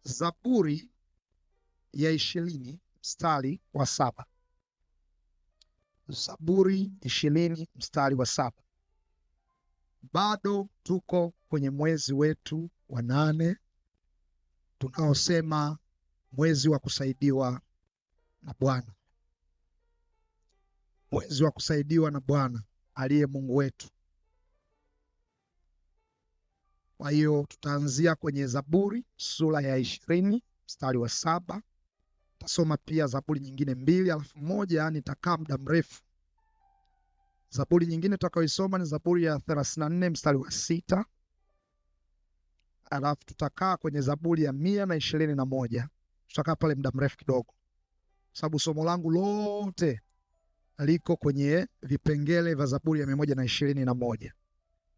Zaburi ya 20 mstari wa 7. Zaburi 20 mstari wa 7. Bado tuko kwenye mwezi wetu wa 8 tunaosema mwezi wa kusaidiwa na Bwana. Mwezi wa kusaidiwa na Bwana aliye Mungu wetu. Kwa hiyo tutaanzia kwenye Zaburi sura ya 20 mstari wa 7. Tasoma pia Zaburi nyingine 2, alafu moja nitakaa muda mrefu. Zaburi nyingine tutakayoisoma ni Zaburi ya 34 mstari wa 6. Alafu tutakaa kwenye Zaburi ya 121. Tutakaa pale muda mrefu kidogo, sababu somo langu lote liko kwenye vipengele vya Zaburi ya 121.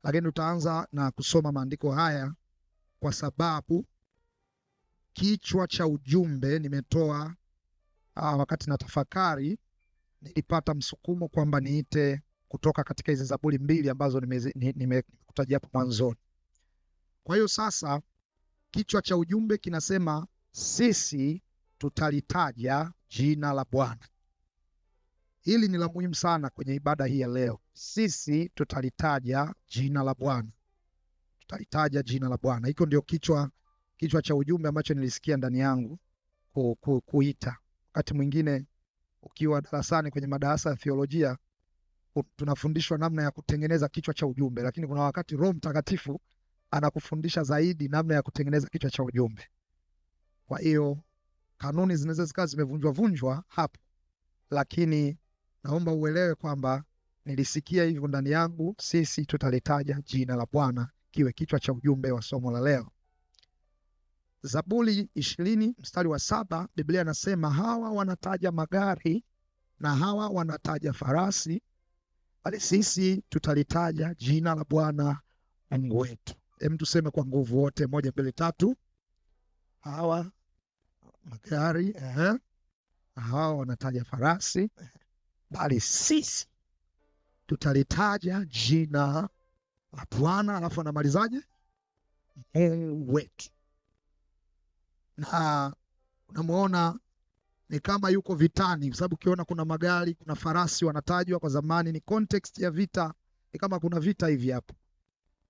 Lakini tutaanza na kusoma maandiko haya kwa sababu kichwa cha ujumbe nimetoa wakati na tafakari, nilipata msukumo kwamba niite kutoka katika hizi Zaburi 2 ambazo nimekutajia hapo mwanzoni. Kwa hiyo sasa kichwa cha ujumbe kinasema sisi tutalitaja jina la Bwana. Hili ni la muhimu sana kwenye ibada hii ya leo. Sisi tutalitaja jina la Bwana. Tutalitaja jina la Bwana. Hiko ndio kichwa cha ujumbe ambacho nilisikia ndani yangu kuita. Wakati mwingine ukiwa darasani kwenye madarasa ya theolojia tunafundishwa namna ya kutengeneza kichwa cha ujumbe, lakini kuna wakati Roho Mtakatifu anakufundisha zaidi namna ya kutengeneza kichwa cha ujumbe. Kwa hiyo kanuni zinaweza zikawa zimevunjwa hapo, lakini naomba uelewe kwamba nilisikia hivyo ndani yangu. Sisi tutalitaja jina la Bwana kiwe kichwa cha ujumbe wa somo la leo. Zaburi 20 mstari wa 7, Biblia inasema hawa wanataja magari na hawa wanataja farasi, bali sisi tutalitaja jina la Bwana Mungu wetu. Hem, tuseme kwa nguvu wote, 1 2 3. Hawa magari, hawa wanataja farasi, bali sisi tutalitaja jina la Bwana. Alafu anamalizaje? Mungu wetu. Na unamuona ni kama yuko vitani, kwa sababu ukiona kuna magari, kuna farasi wanatajwa kwa zamani, ni context ya vita, ni kama kuna vita hivi hapo.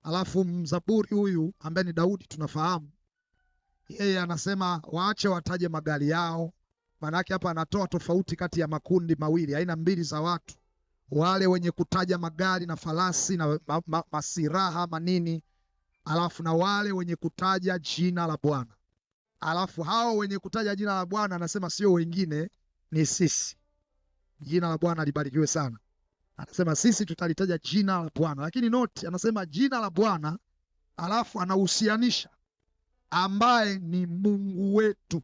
Alafu mzaburi huyu ambaye ni Daudi tunafahamu, yeye anasema waache wataje magari yao. Maana yake hapa anatoa tofauti kati ya makundi mawili, aina mbili za watu, wale wenye kutaja magari na farasi na masiraha manini, alafu na wale wenye kutaja jina la Bwana. Alafu hao wenye kutaja jina la Bwana anasema sio wengine, ni sisi. Jina la Bwana libarikiwe sana. Anasema sisi tutalitaja jina la Bwana, lakini note anasema jina la Bwana, alafu anahusianisha ambaye ni Mungu wetu.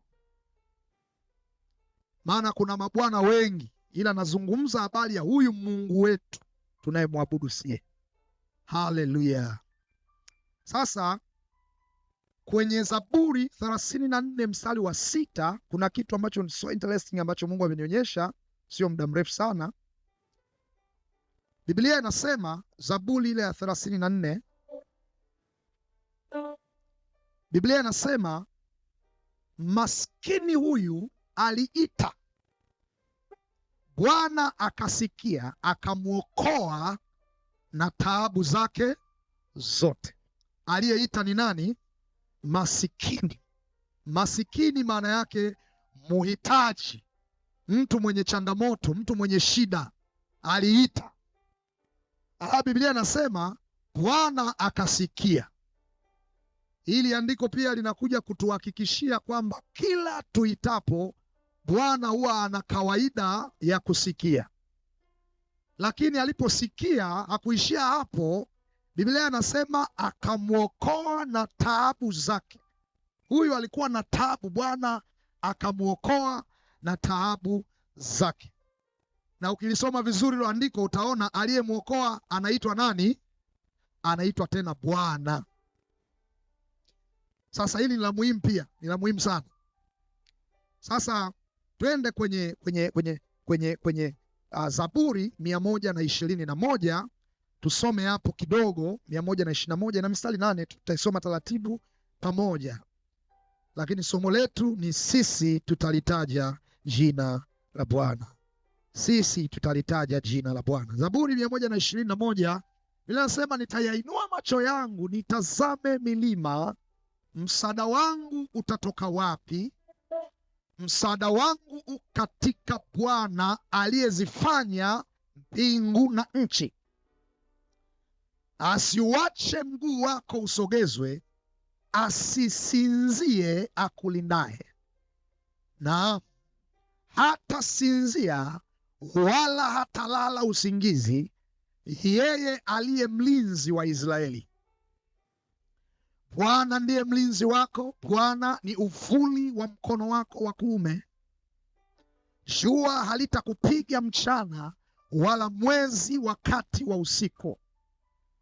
Maana kuna mabwana wengi, ila nazungumza habari ya huyu Mungu wetu tunayemwabudu sie. Haleluya. Sasa kwenye Zaburi 34 mstari wa 6 kuna kitu ambacho ni so interesting ambacho Mungu amenionyesha sio muda mrefu sana. Biblia inasema Zaburi ile ya 34, Biblia inasema maskini huyu aliita, Bwana akasikia, akamwokoa na taabu zake zote. Aliyeita ni nani? Masikini. Masikini maana yake muhitaji, mtu mwenye changamoto, mtu mwenye shida, aliita. Biblia inasema Bwana akasikia. Hili andiko pia linakuja kutuhakikishia kwamba kila tuitapo Bwana huwa ana kawaida ya kusikia. Lakini aliposikia hakuishia hapo. Biblia inasema akamwokoa na taabu zake. Huyu alikuwa na taabu, Bwana akamwokoa na taabu zake. Na ukilisoma vizuri lo andiko utaona aliyemwokoa anaitwa nani? Anaitwa tena Bwana. Sasa hili ni la muhimu pia, ni la muhimu sana. Sasa twende kwenye Zaburi 121, tusome hapo kidogo. 121 na mstari 8 tutaisoma taratibu pamoja. lakini somo letu ni sisi tutalitaja jina la Bwana. Sisi tutalitaja jina la Bwana. Zaburi 121 Biblia inasema, nitayainua macho yangu nitazame milima, msaada wangu utatoka wapi? Msaada wangu katika Bwana aliyezifanya mbingu na nchi. Asiuache mguu wako usogezwe, asisinzie akulindaye. Na hata sinzia wala hatalala usingizi, yeye aliye mlinzi wa Israeli. Bwana ndiye mlinzi wako, Bwana ni uvuli wa mkono wako wa kuume. Jua halitakupiga mchana, wala mwezi wakati wa usiku.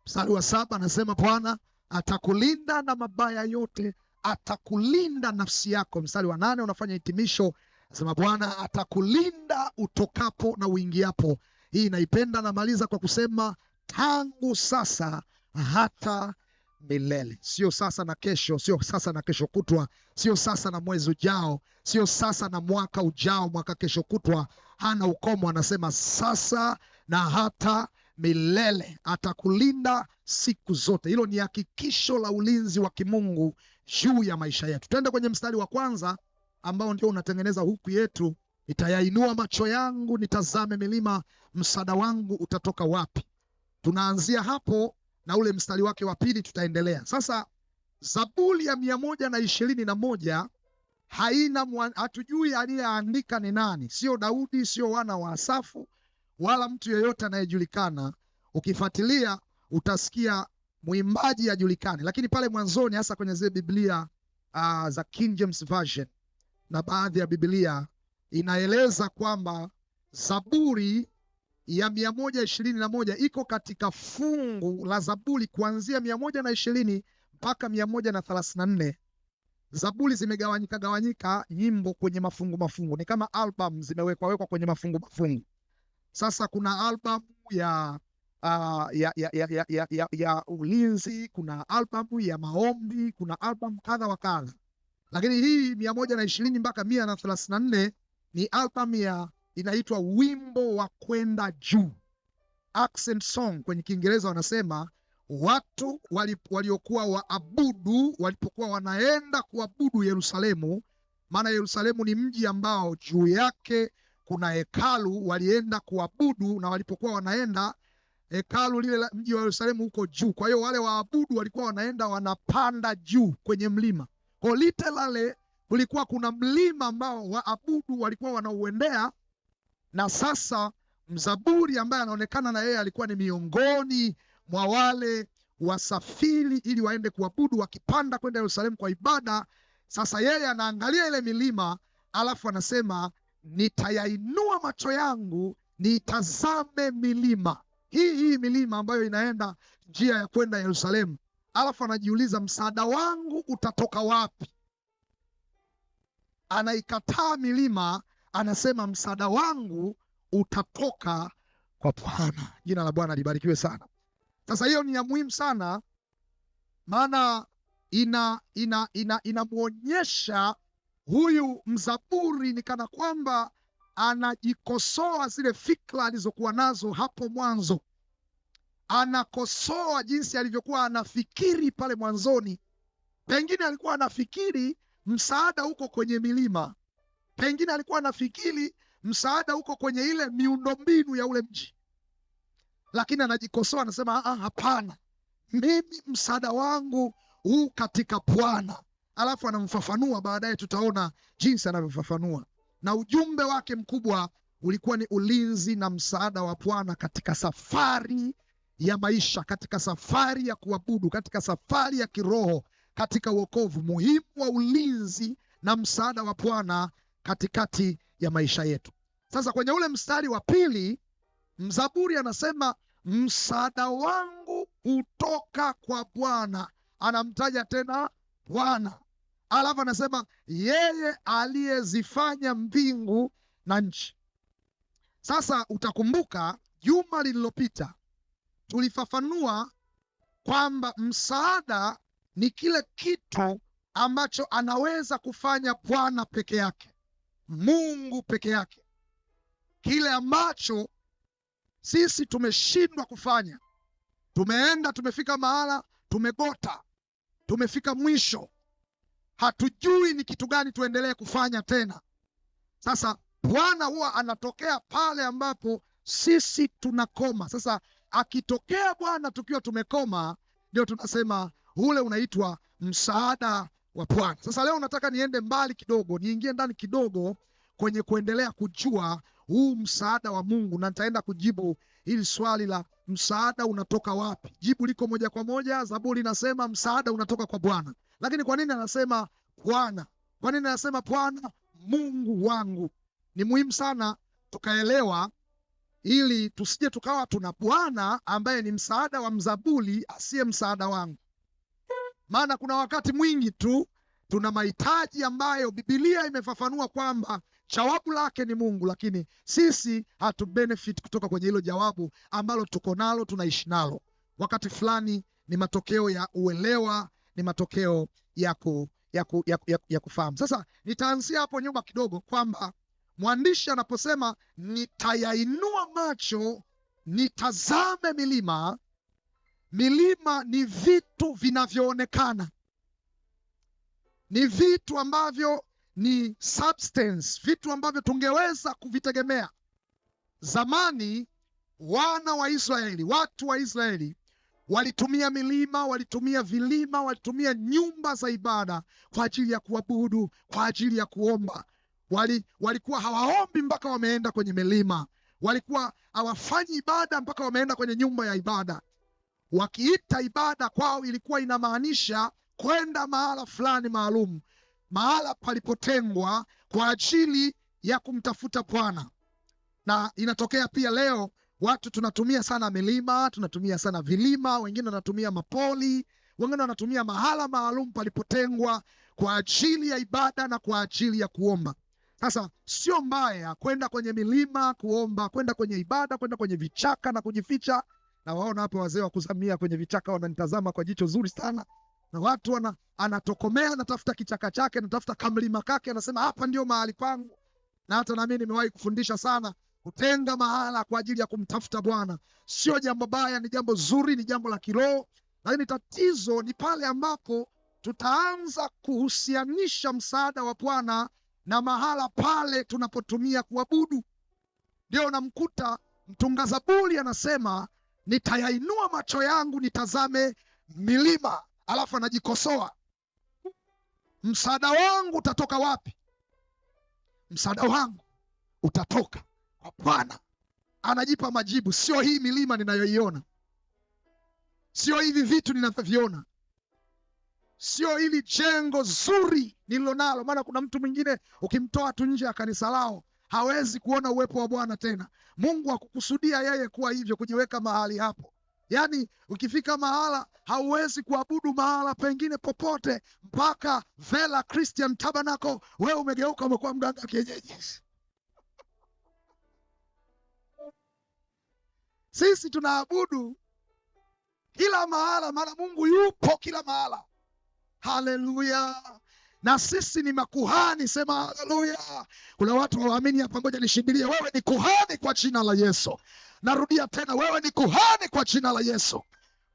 Mstari wa 7 anasema Bwana atakulinda na mabaya yote, atakulinda nafsi yako. Mstari wa 8 unafanya hitimisho, anasema Bwana atakulinda utokapo na uingiapo. Hii naipenda, namaliza kwa kusema tangu sasa hata milele. Sio sasa na kesho, sio sasa na kesho kutwa, sio sasa na mwezi ujao, sio sasa na mwaka ujao, mwaka kesho kutwa. Hana ukomo, anasema sasa na hata milele. Atakulinda siku zote. Hilo ni hakikisho la ulinzi wa kimungu juu ya maisha yetu. Twende kwenye mstari wa kwanza ambao ndio unatengeneza huku yetu. Nitayainua macho yangu nitazame milima, msaada wangu utatoka wapi? Tunaanzia hapo na ule mstari wake wa pili tutaendelea. Sasa Zaburi ya 121 hatujui aliyeandika ni nani. Sio Daudi, sio wana wa Asafu, wala mtu yeyote anayejulikana. Ukifuatilia utasikia mwimbaji ajulikane, lakini pale mwanzoni, hasa kwenye zile Biblia za King James Version na baadhi ya Biblia, inaeleza kwamba Zaburi ya 121 iko katika fungu la Zaburi kuanzia 120 mpaka 134. Zaburi zimegawanyika nyimbo kwenye mafungu. Ni kama album zimewekwa kwenye mafungu. Sasa kuna album ya ulinzi, kuna album ya maombi, kuna album kadha wa kadha. Lakini hii 120 mpaka 134 ni album inaitwa wimbo wa kwenda juu, accent song kwenye Kiingereza wanasema. Watu waliokuwa waabudu walipokuwa wanaenda kuabudu Yerusalemu, maana Yerusalemu ni mji ambao juu yake kuna hekalu, walienda kuabudu, na walipokuwa wanaenda hekalu lile, mji wa Yerusalemu huko juu. Kwa hiyo wale waabudu walikuwa wanaenda wanapanda juu kwenye mlima. Kwa literally kulikuwa kuna mlima ambao waabudu walikuwa wanauendea. Na sasa mzaburi ambaye anaonekana na yeye alikuwa ni miongoni mwa wale wasafiri ili waende kuabudu, wakipanda kwenda Yerusalemu kwa ibada. Sasa yeye anaangalia ile milima, alafu anasema nitayainua macho yangu nitazame milima. Hii milima ambayo inaenda njia ya kwenda Yerusalemu. Alafu anajiuliza msaada wangu utatoka wapi? Anaikataa milima, anasema msaada wangu utatoka kwa Bwana. Jina la Bwana libarikiwe sana. Sasa hiyo ni ya muhimu sana, maana inamuonyesha huyu mzaburi ni kana kwamba anajikosoa zile fikra alizokuwa nazo hapo mwanzo. Anakosoa jinsi alivyokuwa anafikiri pale mwanzoni. Pengine alikuwa anafikiri msaada uko kwenye milima, pengine alikuwa anafikiri msaada uko kwenye ile miundombinu ya ule mji, lakini anajikosoa, anasema hapana, mimi msaada wangu huu katika Bwana. Alafu anamfafanua, baadaye tutaona jinsi anavyofafanua, na ujumbe wake mkubwa ulikuwa ni ulinzi na msaada wa Bwana katika safari ya maisha, katika safari ya kuabudu, katika safari ya kiroho, katika wokovu. Muhimu wa ulinzi na msaada wa Bwana katikati ya maisha yetu. Sasa kwenye ule mstari wa pili, mzaburi anasema msaada wangu utoka kwa Bwana. Anamtaja tena Bwana, alafu anasema yeye aliyezifanya mbingu na nchi. Sasa utakumbuka juma lililopita tulifafanua kwamba msaada ni kile kitu ambacho anaweza kufanya Bwana peke yake, Mungu peke yake, kile ambacho sisi tumeshindwa kufanya. Tumeenda, tumefika mahala, tumegota, tumefika mwisho, hatujui ni kitu gani tuendelee kufanya tena. Sasa Bwana huwa anatokea pale ambapo sisi tunakoma. Sasa akitokea Bwana tukiwa tumekoma, ndio tunasema ule unaitwa msaada wa Bwana. Sasa leo nataka niende mbali kidogo, niingie ndani kidogo kwenye kuendelea kujua huu msaada wa Mungu, na nitaenda kujibu hili swali la msaada unatoka wapi. Jibu liko moja kwa moja. Zaburi inasema msaada unatoka kwa Bwana. Lakini kwa nini anasema Bwana? Kwa nini anasema Bwana Mungu wangu? Ni muhimu sana tukaelewa, ili tusije tukawa tuna Bwana ambaye ni msaada wa mzaburi asiye msaada wangu. Maana kuna wakati mwingi tu tuna mahitaji ambayo Biblia imefafanua kwamba jawabu lake ni Mungu, lakini sisi hatu benefit kutoka kwenye hilo jawabu ambalo tuko nalo, tunaishi nalo. Wakati fulani ni matokeo ya uelewa, ni matokeo ya kufahamu. Sasa nitaanzia hapo nyuma kidogo, kwamba mwandishi anaposema nitayainua macho nitazame milima. Milima ni vitu vinavyoonekana, ni vitu ambavyo ni substance, vitu ambavyo tungeweza kuvitegemea. Zamani wana wa Israeli, watu wa Israeli walitumia milima, walitumia vilima, walitumia nyumba za ibada kwa ajili ya kuabudu, kwa ajili ya kuomba. Walikuwa hawaombi mpaka wameenda kwenye milima, walikuwa hawafanyi ibada mpaka wameenda kwenye nyumba ya ibada. Wakiita ibada kwao ilikuwa inamaanisha kwenda mahala fulani maalum, mahala palipotengwa kwa ajili ya kumtafuta Bwana. Na inatokea pia leo watu tunatumia sana milima, tunatumia sana vilima, wengine wanatumia mapoli, wengine wanatumia mahala maalum palipotengwa kwa ajili ya ibada na kwa ajili ya kuomba. Sasa sio mbaya kwenda kwenye milima kuomba, kwenda kwenye ibada, kwenda kwenye vichaka na kujificha. Na waona hapo wazee wa kuzamia kwenye vichaka wananitazama kwa jicho zuri sana. Na watu anatokomea, anatafuta kichaka chake, anatafuta kamlima kake, anasema hapa ndio mahali pangu. Na hata na mimi nimewahi kufundisha sana, kutenga mahala kwa ajili ya kumtafuta Bwana sio jambo baya, ni jambo zuri, ni jambo la kiroho. Lakini tatizo ni pale ambapo tutaanza kuhusianisha msaada wa Bwana na mahala pale tunapotumia kuabudu. Ndio unamkuta mtunga Zaburi anasema nitayainua macho yangu nitazame milima, alafu anajikosoa, msaada wangu utatoka wapi? Msaada wangu utatoka kwa Bwana. Anajipa majibu, sio hii milima ninayoiona, sio hivi vitu ninavyoviona, sio hili jengo zuri nililonalo. Maana kuna mtu mwingine ukimtoa tu nje ya kanisa lao hawezi kuona uwepo wa Bwana tena. Mungu hakukusudia yeye kuwa hivyo, kujiweka mahali hapo. Yaani ukifika mahala hauwezi kuabudu mahala pengine popote mpaka Vela Christian Tabernacle, wewe umegeuka umekuwa mganga kienyeji. Sisi tunaabudu kila mahala, maana Mungu yupo kila mahala. Haleluya! Na sisi ni makuhani, sema haleluya. Kuna watu hawaamini hapa, ngoja nishindilie. Wewe ni kuhani kwa jina la Yesu. Narudia tena, wewe ni kuhani kwa jina la Yesu.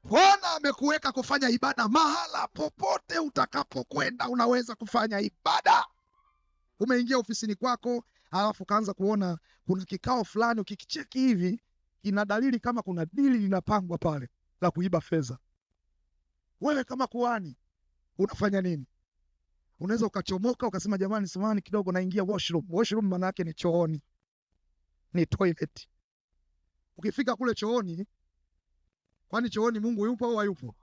Bwana amekuweka kufanya ibada mahala popote utakapokwenda, unaweza kufanya ibada. Umeingia ofisini kwako, alafu kaanza kuona kuna kikao fulani, ukikicheki hivi ina dalili kama kuna dili linapangwa pale la kuiba fedha. Wewe kama kuhani unafanya nini? Unaweza ukachomoka ukasema jamani, samahani kidogo, naingia washroom. Washroom maana yake ni chooni, ni toilet. Ukifika kule chooni, kwani chooni Mungu yupo au hayupo?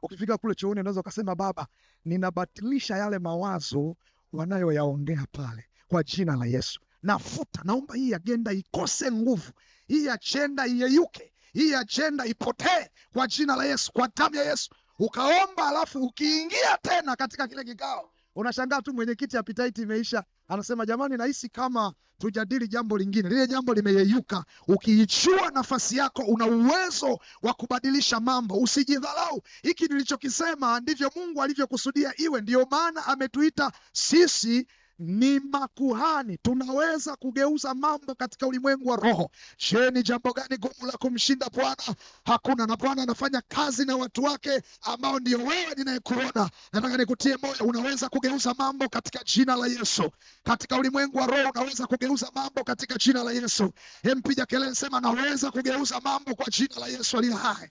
Ukifika kule chooni unaweza ukasema Baba, ninabatilisha yale mawazo wanayoyaongea pale kwa jina la Yesu. Nafuta, naomba hii agenda ikose nguvu, hii agenda iyeyuke, hii agenda ipotee kwa jina la Yesu, kwa damu ya Yesu. Ukaomba, alafu ukiingia tena katika kile kikao Unashangaa tu mwenyekiti appetite imeisha, anasema jamani, nahisi kama tujadili jambo lingine. Lile jambo limeyeyuka. Ukiichua nafasi yako, una uwezo wa kubadilisha mambo. Usijidharau. Hiki nilichokisema ndivyo Mungu alivyokusudia iwe. Ndio maana ametuita sisi ni makuhani, tunaweza kugeuza mambo katika ulimwengu wa roho. Je, ni jambo gani gumu la kumshinda Bwana? Hakuna. Na Bwana anafanya kazi na watu wake ambao ndio wewe ninayekuona. Nataka nikutie moyo, unaweza kugeuza mambo katika jina la Yesu. Katika ulimwengu wa roho unaweza kugeuza mambo katika jina la Yesu. Mpiga kelele, sema naweza kugeuza mambo kwa jina la Yesu aliye hai.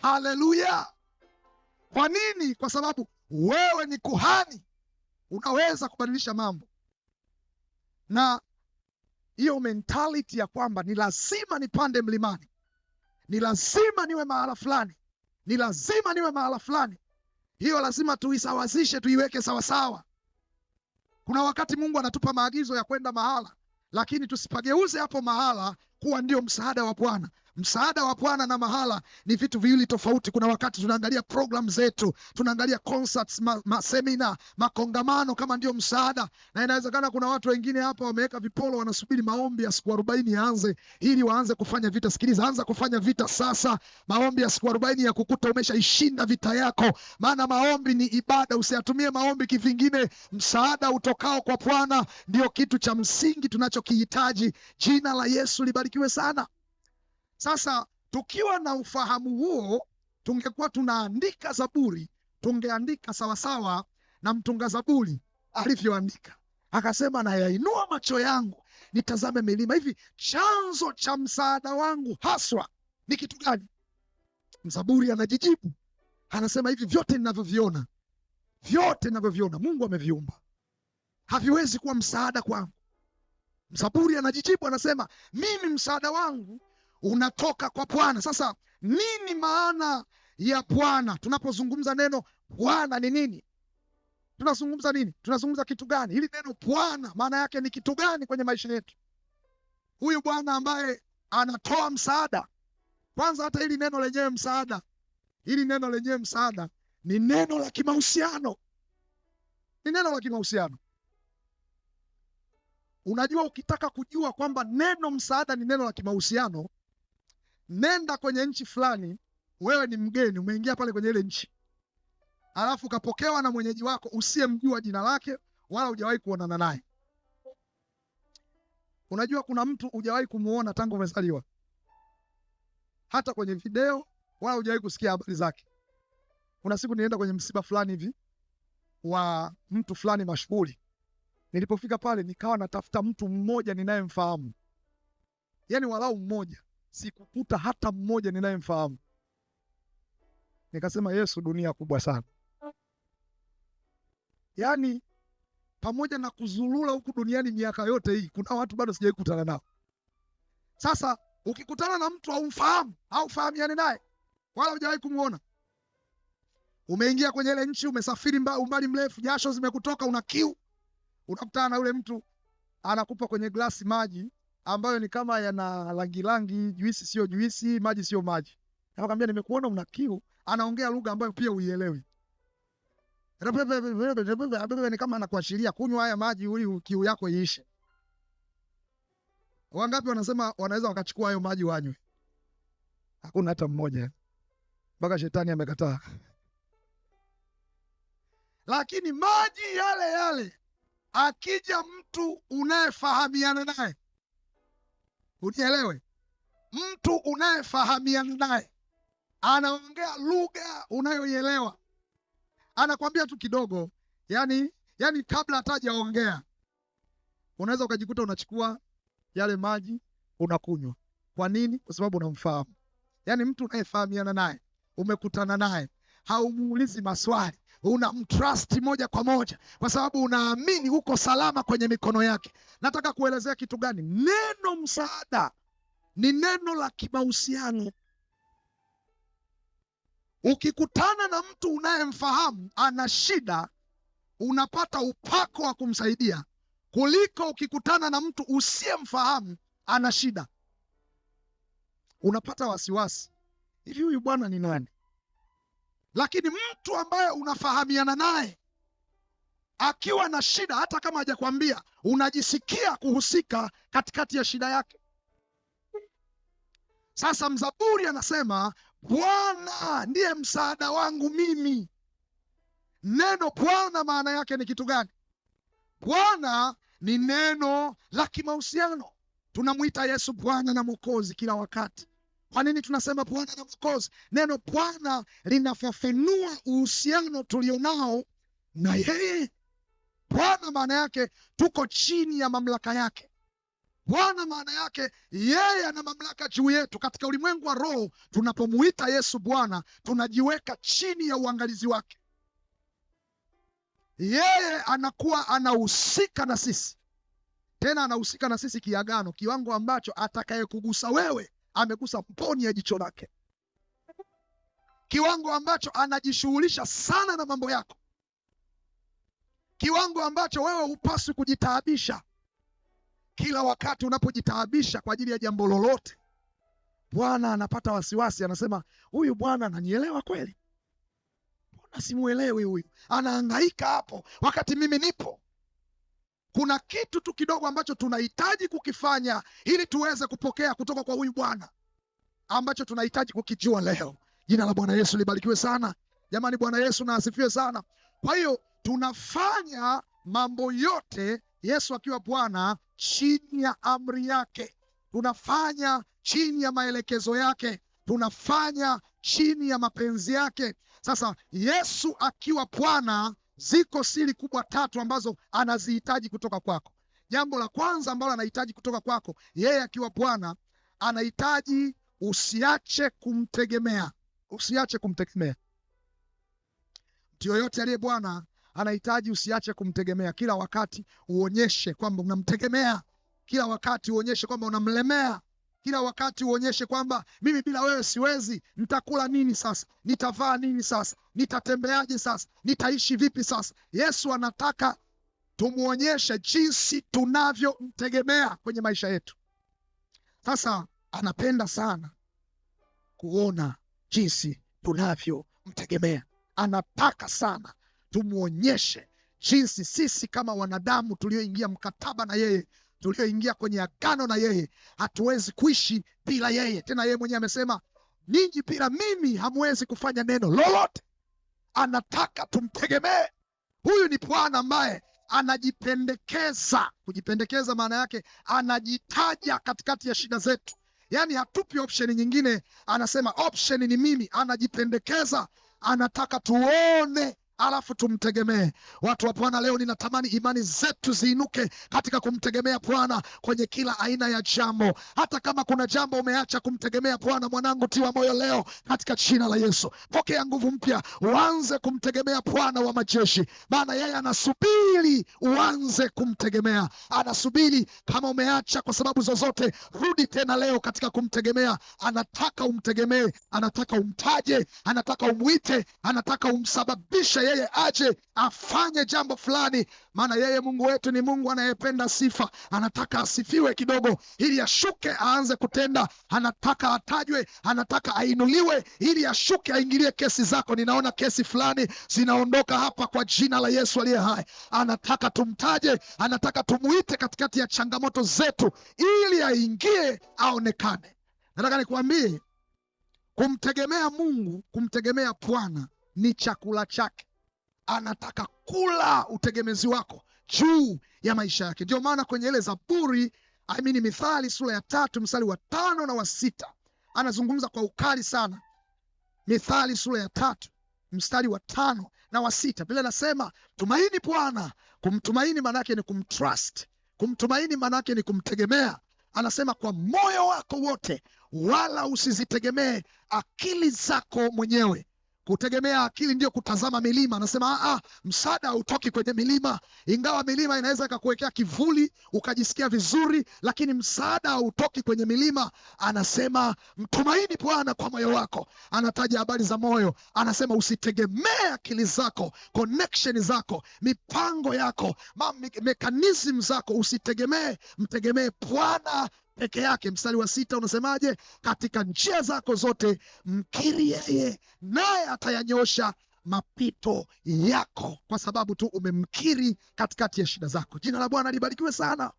Haleluya! Kwa nini? Kwa sababu wewe ni kuhani. Unaweza kubadilisha mambo. Na hiyo mentality ya kwamba ni lazima nipande mlimani, ni lazima niwe mahala fulani, ni lazima niwe mahala fulani, hiyo lazima tuisawazishe, tuiweke sawasawa. Kuna wakati Mungu anatupa maagizo ya kwenda mahala, lakini tusipageuze hapo mahala kuwa ndio msaada wa Bwana. Msaada wa Bwana na mahala ni vitu viwili tofauti. Kuna wakati tunaangalia program zetu, tunaangalia concerts, semina, makongamano kama ndio msaada. Na inawezekana kuna watu wengine hapa wameweka vipolo, wanasubiri maombi ya siku 40 yaanze ili waanze kufanya vita. Sikiliza, anza kufanya vita sasa. Maombi ya siku 40 ya kukuta umeshaishinda vita yako, maana maombi ni ibada. Usiyatumie maombi kivingine. Msaada utokao kwa Bwana ndio kitu cha msingi tunachokihitaji. Jina la Yesu libarikiwe sana. Sasa tukiwa na ufahamu huo, tungekuwa tunaandika Zaburi, tungeandika sawasawa na mtunga Zaburi alivyoandika. Akasema, na yainua macho yangu nitazame milima. Hivi chanzo cha msaada wangu haswa ni kitu gani? Mzaburi anajijibu, anasema hivi, vyote ninavyoviona Mungu ameviumba, haviwezi kuwa msaada kwangu. Mzaburi anajijibu, anasema mimi msaada wangu unatoka kwa Bwana. Sasa nini maana ya Bwana? Tunapozungumza neno Bwana ni nini? Tunazungumza nini? Tunazungumza kitu gani? Hili neno Bwana maana yake ni kitu gani kwenye maisha yetu? Huyu Bwana ambaye anatoa msaada. Kwanza hata hili neno lenyewe msaada, ni neno la kimahusiano. Ni neno la kimahusiano. Unajua, ukitaka kujua kwamba neno msaada ni neno la kimahusiano, nenda kwenye nchi fulani. Wewe ni mgeni, umeingia pale kwenye ile nchi, alafu ukapokewa na mwenyeji wako usiyemjua jina lake wala hujawahi kuonana naye. Unajua, kuna mtu hujawahi kumuona tangu umezaliwa, hata kwenye video, wala hujawahi kusikia habari zake. Kuna siku nienda kwenye msiba fulani hivi wa mtu fulani mashuhuri. Nilipofika pale nikawa natafuta mtu mmoja ninayemfahamu, yaani walau mmoja. Sikukuta hata mmoja ninayemfahamu. Nikasema, Yesu, dunia kubwa sana. Yaani pamoja na kuzulula huku duniani miaka yote hii, kuna watu bado sijawahi kukutana nao. Sasa ukikutana na mtu haumfahamu, haufahamiani naye, wala hujawahi kumuona, umeingia kwenye ile nchi, umesafiri umbali mrefu, jasho zimekutoka, una kiu, unakutana na yule mtu, anakupa kwenye glasi maji ambayo ni kama yana rangi, juisi sio juisi, maji sio maji. Nakwambia, nimekuona una kiu. Anaongea lugha ambayo pia uielewi. Ni kama anakuashiria kunywa haya maji ili kiu yako iishe. Wangapi wanasema wanaweza wakachukua hayo maji wanywe? Hakuna hata mmoja, mpaka shetani amekataa. Lakini maji yale yale, akija mtu unayefahamiana naye, unielewe, mtu unayefahamiana naye anaongea lugha unayoielewa, anakwambia tu kidogo, yani kabla hata hajaongea unaweza ukajikuta unachukua yale maji unakunywa. Kwa nini? Kwa sababu unamfahamu. Yani mtu unayefahamiana naye, umekutana naye, haumuulizi maswali, unamtrust moja kwa moja, kwa sababu unaamini uko salama kwenye mikono yake. Nataka kuelezea kitu gani? Neno msaada ni neno la kimahusiano. Ukikutana na mtu unayemfahamu ana shida, unapata upako wa kumsaidia, kuliko ukikutana na mtu usiyemfahamu ana shida, unapata wasiwasi, hivi huyu bwana ni nani? Lakini mtu ambaye unafahamiana naye, akiwa na shida, hata kama hajakwambia, unajisikia kuhusika katikati ya shida yake. Sasa mzaburi anasema Bwana ndiye msaada wangu mimi. Neno Bwana maana yake ni kitu gani? Bwana ni neno la kimahusiano. Tunamwita Yesu Bwana na Mwokozi kila wakati. Kwa nini tunasema Bwana na Mwokozi? Neno Bwana linafafanua uhusiano tulionao na yeye. Bwana maana yake tuko chini ya mamlaka yake. Bwana maana yake yeye ana mamlaka juu yetu. Katika ulimwengu wa roho, tunapomuita Yesu Bwana, tunajiweka chini ya uangalizi wake. Yeye anakuwa anahusika na sisi, tena anahusika na sisi kiagano, kiwango ambacho atakayekugusa wewe amegusa mponi ya jicho lake, kiwango ambacho anajishughulisha sana na mambo yako, kiwango ambacho wewe hupaswi kujitaabisha. Kila wakati unapojitaabisha kwa ajili ya jambo lolote, Bwana anapata wasiwasi, anasema huyu Bwana ananielewa kweli? Mbona simuelewi huyu? Anahangaika hapo wakati mimi nipo. Kuna kitu tu kidogo ambacho tunahitaji kukifanya ili tuweze kupokea kutoka kwa huyu Bwana, ambacho tunahitaji kukijua leo. Jina la Bwana Yesu libarikiwe sana. Jamani, Bwana Yesu na asifiwe sana. Kwa hiyo tunafanya mambo yote Yesu akiwa Bwana chini ya amri yake, tunafanya chini ya maelekezo yake, tunafanya chini ya mapenzi yake. Sasa Yesu akiwa Bwana, ziko siri kubwa tatu ambazo anazihitaji kutoka kwako. Jambo la kwanza ambalo anahitaji kutoka kwako, yeye akiwa Bwana, anahitaji usiache kumtegemea. Usiache kumtegemea. Mtu yoyote aliye Bwana anahitaji usiache kumtegemea. Kila wakati uonyeshe kwamba unamtegemea. Kila wakati uonyeshe kwamba unamlemea. Kila wakati uonyeshe kwamba mimi bila wewe siwezi. Nitakula nini sasa? Nitavaa nini sasa? Nitatembeaje sasa? Nitaishi vipi sasa? Yesu anataka tumuonyeshe jinsi tunavyomtegemea kwenye maisha yetu. Sasa anapenda sana kuona jinsi tunavyomtegemea. Anataka sana tumuonyeshe jinsi sisi kama wanadamu tulioingia mkataba na yeye, tulioingia kwenye agano na yeye, hatuwezi kuishi bila yeye. Tena yeye mwenyewe amesema, ninyi bila mimi hamwezi kufanya neno lolote. Anataka tumtegemee. Huyu ni Bwana ambaye anajipendekeza. Kujipendekeza maana yake anajitaja katikati ya shida zetu. Yaani hatupi option nyingine, anasema option ni mimi. Anajipendekeza, anataka tuone alafu tumtegemee. Watu wa Bwana, leo ninatamani imani zetu ziinuke katika kumtegemea Bwana kwenye kila aina ya jambo. Hata kama kuna jambo umeacha kumtegemea Bwana, mwanangu, tiwa moyo leo katika jina la Yesu. Pokea nguvu mpya, uanze kumtegemea Bwana wa majeshi, maana yeye anasubiri uanze kumtegemea. Anasubiri. Kama umeacha kwa sababu zozote, rudi tena leo katika kumtegemea. Anataka umtegemee, anataka umtaje, anataka umwite, anataka umsababishe yeye aje afanye jambo fulani, maana yeye Mungu wetu ni Mungu anayependa sifa. Anataka asifiwe kidogo ili ashuke aanze kutenda. Anataka atajwe, anataka ainuliwe ili ashuke aingilie kesi zako. Ninaona kesi fulani zinaondoka hapa kwa jina la Yesu aliye hai. Anataka tumtaje, anataka tumuite katikati ya changamoto zetu ili aingie aonekane. Nataka nikuambie, kumtegemea Mungu, kumtegemea Bwana ni chakula chake. Anataka kula utegemezi wako juu ya maisha yake. Ndio maana kwenye ile Zaburi, Mithali sura ya 3 mstari wa 5 na wa 6 anazungumza kwa ukali sana. Mithali sura ya 3 mstari wa 5 na wa 6, Biblia inasema tumaini Bwana. Kumtumaini maana yake ni kumtrust. Kumtumaini maana yake ni kumtegemea. Anasema kwa moyo wako wote, wala usizitegemee akili zako mwenyewe. Kutegemea akili ndio kutazama milima. Anasema msaada hautoki kwenye milima. Ingawa milima inaweza ikakuwekea kivuli ukajisikia vizuri, lakini msaada hautoki kwenye milima. Anasema mtumaini Bwana kwa moyo wako. Anataja habari za moyo. Anasema usitegemee akili zako, connection zako, mipango yako, mechanism zako. Usitegemee, mtegemee Bwana peke yake. Mstari wa 6 unasemaje? Katika njia zako zote mkiri yeye, naye atayanyosha mapito yako, kwa sababu tu umemkiri katikati ya shida zako. Jina la Bwana libarikiwe sana.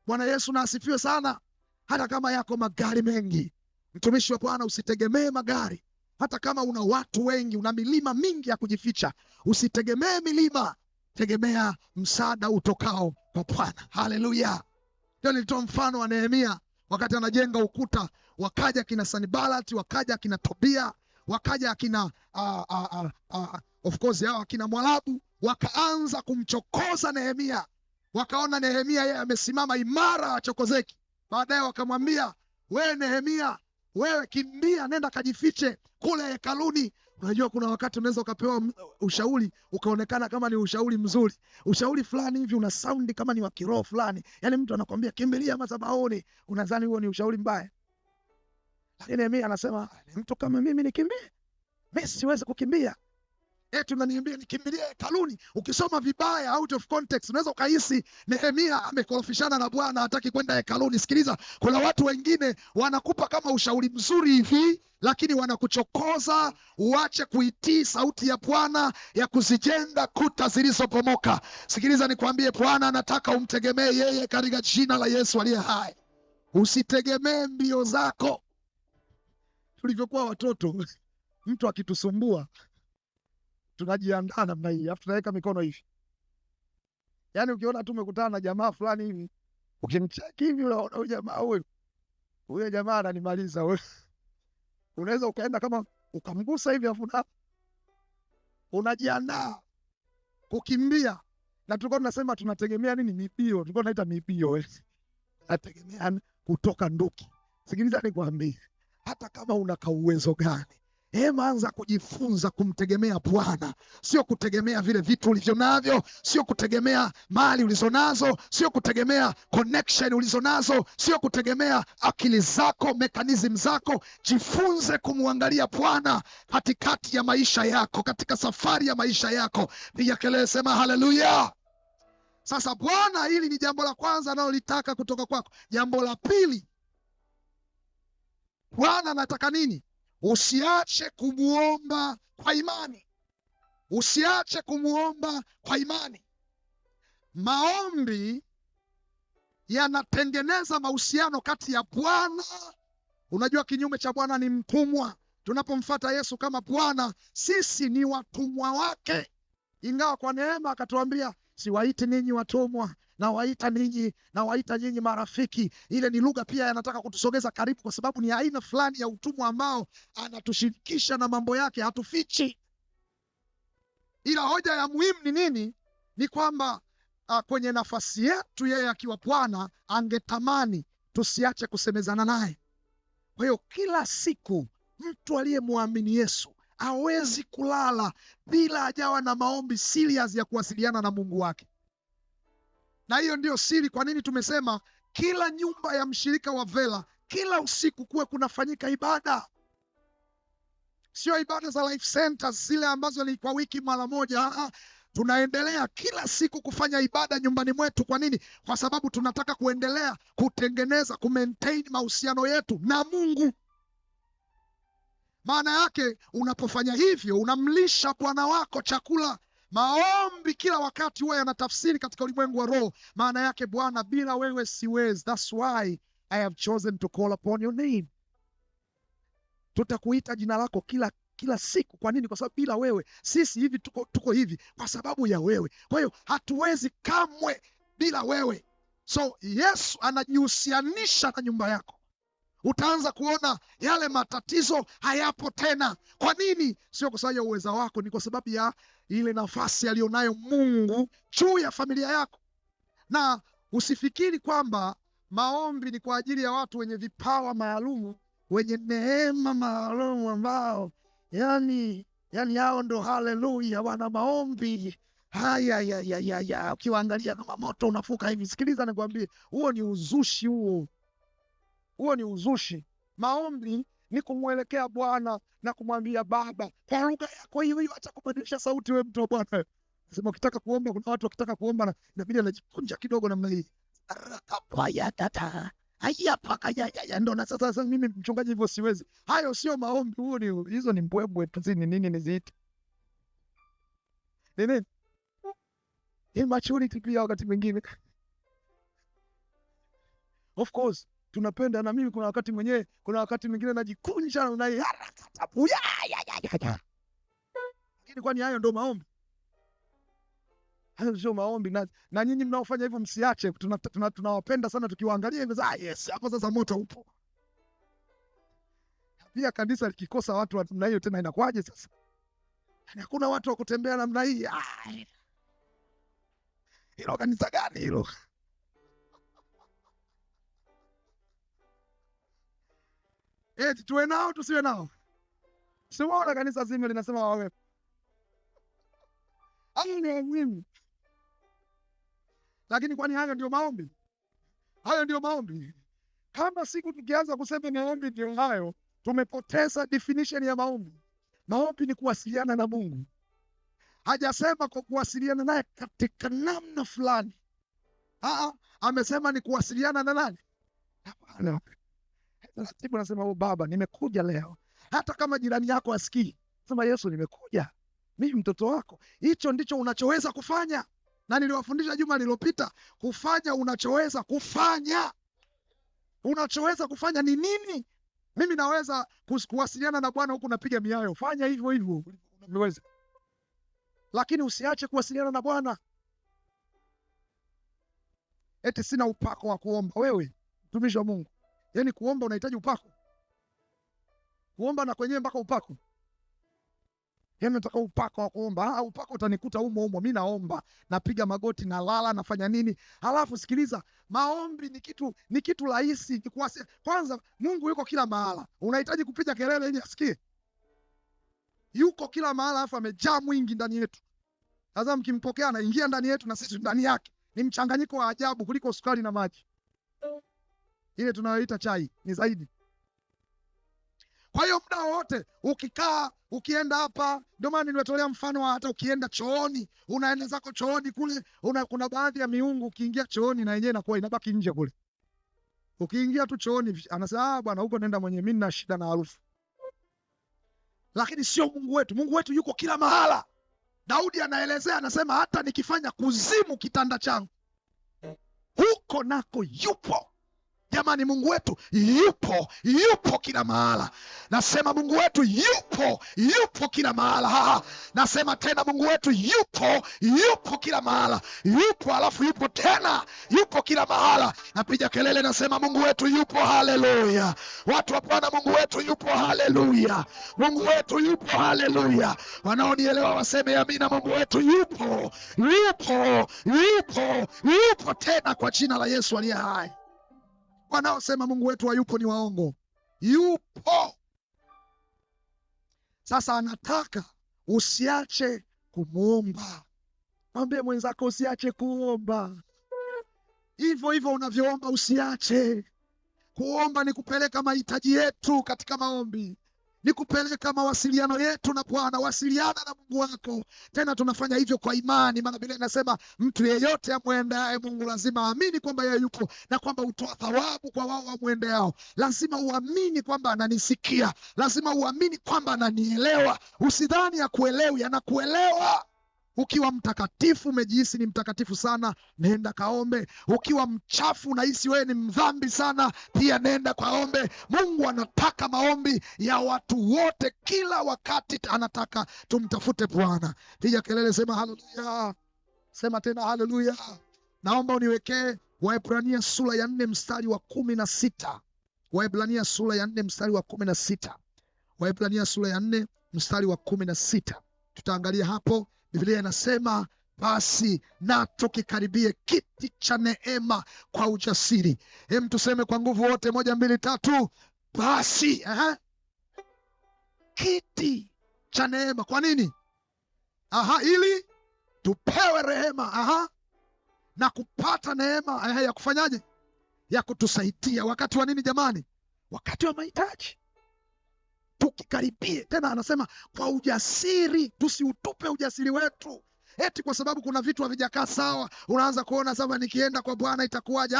Bwana Yesu na asifiwe sana. Hata kama yako magari mengi, mtumishi wa Bwana, usitegemee magari. Hata kama una watu wengi, una milima mingi ya kujificha, usitegemee milima, tegemea msaada utokao kwa Bwana. Haleluya. Ndio nilitoa mfano wa Nehemia wakati anajenga ukuta. Wakaja kina Sanibalati, wakaja kina Tobia, wakaja kina of course hao kina Mwarabu, wakaanza kumchokoza Nehemia. Wakaona Nehemia yeye amesimama imara, achokozeki. Baadaye wakamwambia, wewe Nehemia, wewe kimbia, nenda kajifiche kule hekaluni. Unajua kuna wakati unaweza ukapewa ushauri ukaonekana kama ni ushauri mzuri, ushauri fulani hivi una sound kama ni wa kiroho fulani, yani mtu anakuambia kimbilia madhabahuni, unadhani huo ni ushauri mbaya. Lakini Nehemia anasema, mtu kama mimi nikimbie? Mimi siwezi kukimbia. Eti unaniambia nikimbilie hekaluni? Ukisoma vibaya out of context unaweza ukahisi Nehemia amekorofishana na Bwana, hataki kwenda hekaluni. Sikiliza, kuna watu wengine wanakupa kama ushauri mzuri hivi, lakini wanakuchokoza uache kuitii sauti ya Bwana ya kuzijenga kuta zilizopomoka. Sikiliza nikwambie, Bwana anataka umtegemee yeye katika jina la Yesu aliye hai. Usitegemee mbio zako. Tulivyokuwa watoto, mtu akitusumbua tunajiandaa namna hii, afu tunaweka mikono hivi. Yaani ukiona tu umekutana na jamaa fulani hivi, ukimcheki hivi unaona huyu jamaa huyo jamaa ananimaliza wewe. Unaweza ukaenda kama ukamgusa hivi afu unajiandaa kukimbia. Na tulikuwa tunasema tunategemea nini? Mipio. Tulikuwa tunaita mipio wewe. Nategemea kutoka nduki. Sikiliza nikwambie, hata kama una uwezo gani, anza kujifunza kumtegemea Bwana. Sio kutegemea vile vitu ulivyo navyo, sio kutegemea mali ulizonazo, sio kutegemea connection ulizonazo, sio kutegemea akili zako, mechanism zako. Jifunze kumwangalia Bwana katikati ya maisha yako, katika safari ya maisha yako. Piga kelele, sema haleluya. Sasa Bwana, hili ni jambo la kwanza analolitaka kutoka kwako. Jambo la pili, Bwana anataka nini? Usiache kumuomba kwa imani. Usiache kumuomba kwa imani. Maombi yanatengeneza mahusiano kati ya Bwana. Unajua kinyume cha Bwana ni mtumwa. Tunapomfuata Yesu kama Bwana, sisi ni watumwa wake. Ingawa kwa neema akatuambia, siwaiti ninyi watumwa, nawaita nyinyi marafiki. Ile ni lugha pia yanataka kutusogeza karibu, kwa sababu ni aina fulani ya utumwa ambao anatushirikisha na mambo yake, hatufichi. Ila hoja ya muhimu ni nini? Ni kwamba kwenye nafasi yetu yeye akiwa Bwana, angetamani tusiache kusemezana naye. Kwa hiyo kila siku mtu aliyemwamini Yesu hawezi kulala bila hajawa na maombi serious ya kuwasiliana na Mungu wake. Na hiyo ndio siri kwa nini tumesema kila nyumba ya mshirika wa Vela kila usiku kuwe kunafanyika ibada. Sio ibada za life centers zile ambazo ni kwa wiki mara moja. Tunaendelea kila siku kufanya ibada nyumbani mwetu. Kwa nini? Kwa sababu tunataka kuendelea kutengeneza, kumaintain mahusiano yetu na Mungu. Maana yake unapofanya hivyo unamlisha Bwana wako chakula. Maombi kila wakati huwa yanatafsiri katika ulimwengu wa roho. Maana yake, Bwana, bila wewe siwezi. That's why I have chosen to call upon your name. Tutakuita jina lako kila siku. Kwa nini? Kwa sababu bila wewe sisi hivi tuko hivi kwa sababu ya wewe. Kwa hiyo hatuwezi kamwe bila wewe. So Yesu anajihusianisha na nyumba yako. Utaanza kuona yale matatizo hayapo tena. Kwa nini? Sio kwa sababu ya uweza wako, ni kwa sababu ya ile nafasi alionayo Mungu juu ya familia yako. Na usifikiri kwamba maombi ni kwa ajili ya watu wenye vipawa maalumu, wenye neema maalumu ambao yani hao ndo haleluya wana maombi. Haya, ukiwaangalia kama moto unafuka hivi. Sikiliza nikwambie, huo ni uzushi huo ni uzushi. Maombi ni kumwelekea Bwana na kumwambia Baba kwa lugha yako hiyo, acha kubadilisha sauti. Wewe mtu wa Bwana, sema ukitaka kuomba, kuna watu wakitaka kuomba na inabidi anajikunja kidogo namna hii. Ndo na sasa mimi mchungaji hivyo siwezi. Hayo sio maombi, hizo ni mbwembwe tu, nini niziite. Nini? Immaturity pia wakati mwingine. Of course, tunapenda na mimi kuna wakati mwingine najikunja na lakini kwani hayo ndo maombi? Hayo sio maombi. Na nyinyi mnaofanya hivyo msiache. Tunawapenda sana tukiwaangalia hivyo. Yes, hapo sasa moto upo. Pia kanisa likikosa watu wa namna hiyo tena inakuwaje sasa? Hakuna watu wa kutembea namna hii. Hilo kanisa gani hilo? Tuwe nao tusiwe nao? Simuona kanisa zima linasema wawe. Lakini kwani hayo ndio maombi? Hayo ndio maombi? Kama siku tukianza kusema maombi ndio hayo, tumepoteza definition ya maombi. Maombi ni kuwasiliana na Mungu. Hajasema kwa kuwasiliana naye katika namna fulani. Amesema ni kuwasiliana na nani? Hapana. Taratibu nasema, Baba, nimekuja leo. Hata kama jirani yako asikii, sema Yesu, nimekuja. Mimi mtoto wako. Hicho ndicho unachoweza kufanya. Na niliwafundisha juma lililopita, kufanya unachoweza kufanya. Unachoweza kufanya ni nini? Mimi naweza kuwasiliana na Bwana huku napiga miayo. Fanya hivyo hivyo unaweza. Lakini usiache kuwasiliana na Bwana. Eti sina upako wa kuomba. Wewe mtumishi wa Mungu, yaani kuomba unahitaji upako? Kuomba na kwenyewe mpaka upako? Yaani nataka upako wa kuomba. Upako utanikuta humo. Mimi naomba, napiga magoti, nalala, nafanya nini? Halafu sikiliza, maombi ni kitu rahisi. Kwanza Mungu yuko kila mahala. Unahitaji kupiga kelele ili asikie? Yuko kila mahala, alafu amejaa mwingi ndani yetu. Sasa mkimpokea anaingia ndani yetu na sisi ndani yake. Ni mchanganyiko wa ajabu kuliko sukari na maji. Ile tunayoita chai ni zaidi. Kwa hiyo muda wote ukikaa, ukienda hapa, ndio maana nimetolea mfano wa hata ukienda chooni, unaenda zako chooni kule, kuna baadhi ya miungu ukiingia chooni na yenyewe inakuwa inabaki nje kule. Ukiingia tu chooni anasema bwana huko nenda mwenyewe, mimi nina shida na harufu. Lakini sio Mungu wetu. Mungu wetu yuko kila mahala. Daudi anaelezea, anasema hata nikifanya kuzimu kitanda changu, huko nako yupo. Jamani, Mungu wetu yupo kila mahala. Nasema Mungu wetu yupo kila mahala. Nasema tena Mungu wetu yupo kila mahala. Alafu yupo tena, yupo kila mahala. Napiga kelele nasema Mungu wetu yupo. Haleluya. Watu hapana, Mungu wetu yupo. Haleluya. Mungu wetu yupo. Haleluya. Wanaonielewa waseme amina. Mungu wetu yupo tena kwa jina la Yesu aliye hai. Wanaosema Mungu wetu hayupo ni waongo. Yupo. Sasa anataka usiache kumuomba. Mwambie mwenzako usiache kuomba. Hivyo hivyo unavyoomba usiache kuomba. Ni kupeleka mahitaji yetu katika maombi. Ni kupeleka mawasiliano yetu na Bwana. Wasiliana na Mungu wako. Tena tunafanya hivyo kwa imani. Maana Biblia inasema mtu yeyote amwendeaye Mungu lazima aamini kwamba yeye yupo na kwamba hutoa thawabu kwa wao wamwendeao. Lazima uamini kwamba ananisikia. Lazima uamini kwamba ananielewa. Usidhani hakuelewi, anakuelewa. Ukiwa mtakatifu, umejihisi ni mtakatifu sana, nenda kaombe. Ukiwa mchafu, unahisi wewe ni mdhambi sana, pia nenda kaombe. Mungu anataka maombi ya watu wote kila wakati. Anataka tumtafute Bwana. Piga kelele, sema haleluya. Sema tena haleluya. Naomba uniwekee Waebrania sura ya 4 mstari wa 16. Waebrania sura ya 4 mstari wa 16. Waebrania sura ya 4 mstari wa 16. Tutaangalia hapo. Biblia inasema basi na tukikaribie kiti cha neema kwa ujasiri. Tuseme kwa nguvu wote, 1, 2, 3. Basi kiti cha neema. Kwa nini? Ili tupewe rehema na kupata neema ya kufanyaje? Ya kutusaidia wakati wa nini jamani? Wakati wa mahitaji. Tukikaribie. Tena anasema kwa ujasiri, tusiutupe ujasiri wetu. eti kwa sababu kuna vitu havijakaa sawa unaanza kuona sasa nikienda kwa Bwana itakuwaje.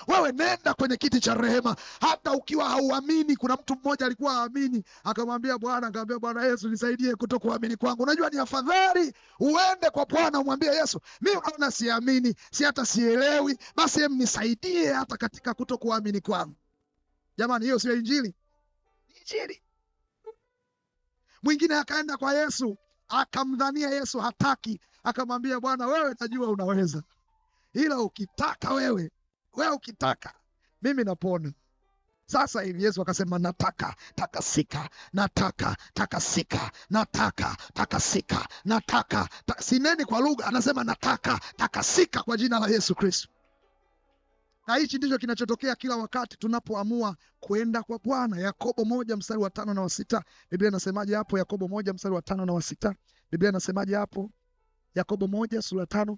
Wewe nenda kwenye kiti cha rehema hata ukiwa hauamini. Kuna mtu mmoja alikuwa haamini, akamwambia Bwana, akamwambia Bwana Yesu, nisaidie kutokuamini kwangu. Unajua ni afadhali uende kwa Bwana umwambie Yesu, mimi naona siamini, si hata sielewi, basi hem nisaidie hata katika kutokuamini kwangu. Jamani, hiyo sio injili? Injili. Mwingine akaenda kwa Yesu, akamdhania Yesu hataki, akamwambia Bwana, wewe najua unaweza, ila ukitaka wewe ukitaka mimi napona. Sasa hivi Yesu akasema nataka takasika, nataka takasika, nataka takasika, nataka sineni kwa lugha, anasema nataka takasika kwa jina la Yesu Kristo. Na hichi ndicho kinachotokea kila wakati tunapoamua kwenda kwa Bwana. Yakobo 1 mstari wa 5 na wa 6. Biblia inasemaje hapo? Yakobo 1 mstari wa 5 na wa 6. Biblia inasemaje hapo? Yakobo 1 sura 5,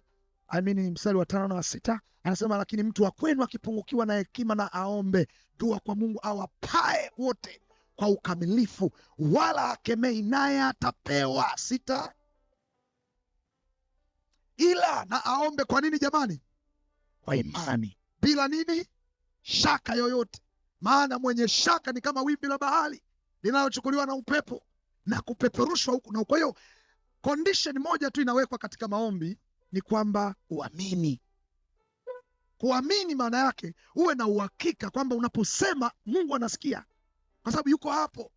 mstari wa 5 na wa 6. Anasema lakini mtu wa kwenu akipungukiwa na hekima na aombe dua kwa Mungu awapae wote kwa ukamilifu, wala akemei, naye atapewa. 6. Ila na aombe kwa nini jamani? Kwa imani, bila nini? Shaka yoyote. Maana mwenye shaka ni kama wimbi la bahari linalochukuliwa na upepo na kupeperushwa huku na huko. Kwa hiyo condition moja tu inawekwa katika maombi, ni kwamba uamini. Kuamini maana yake uwe na uhakika kwamba unaposema Mungu anasikia, kwa sababu yuko hapo,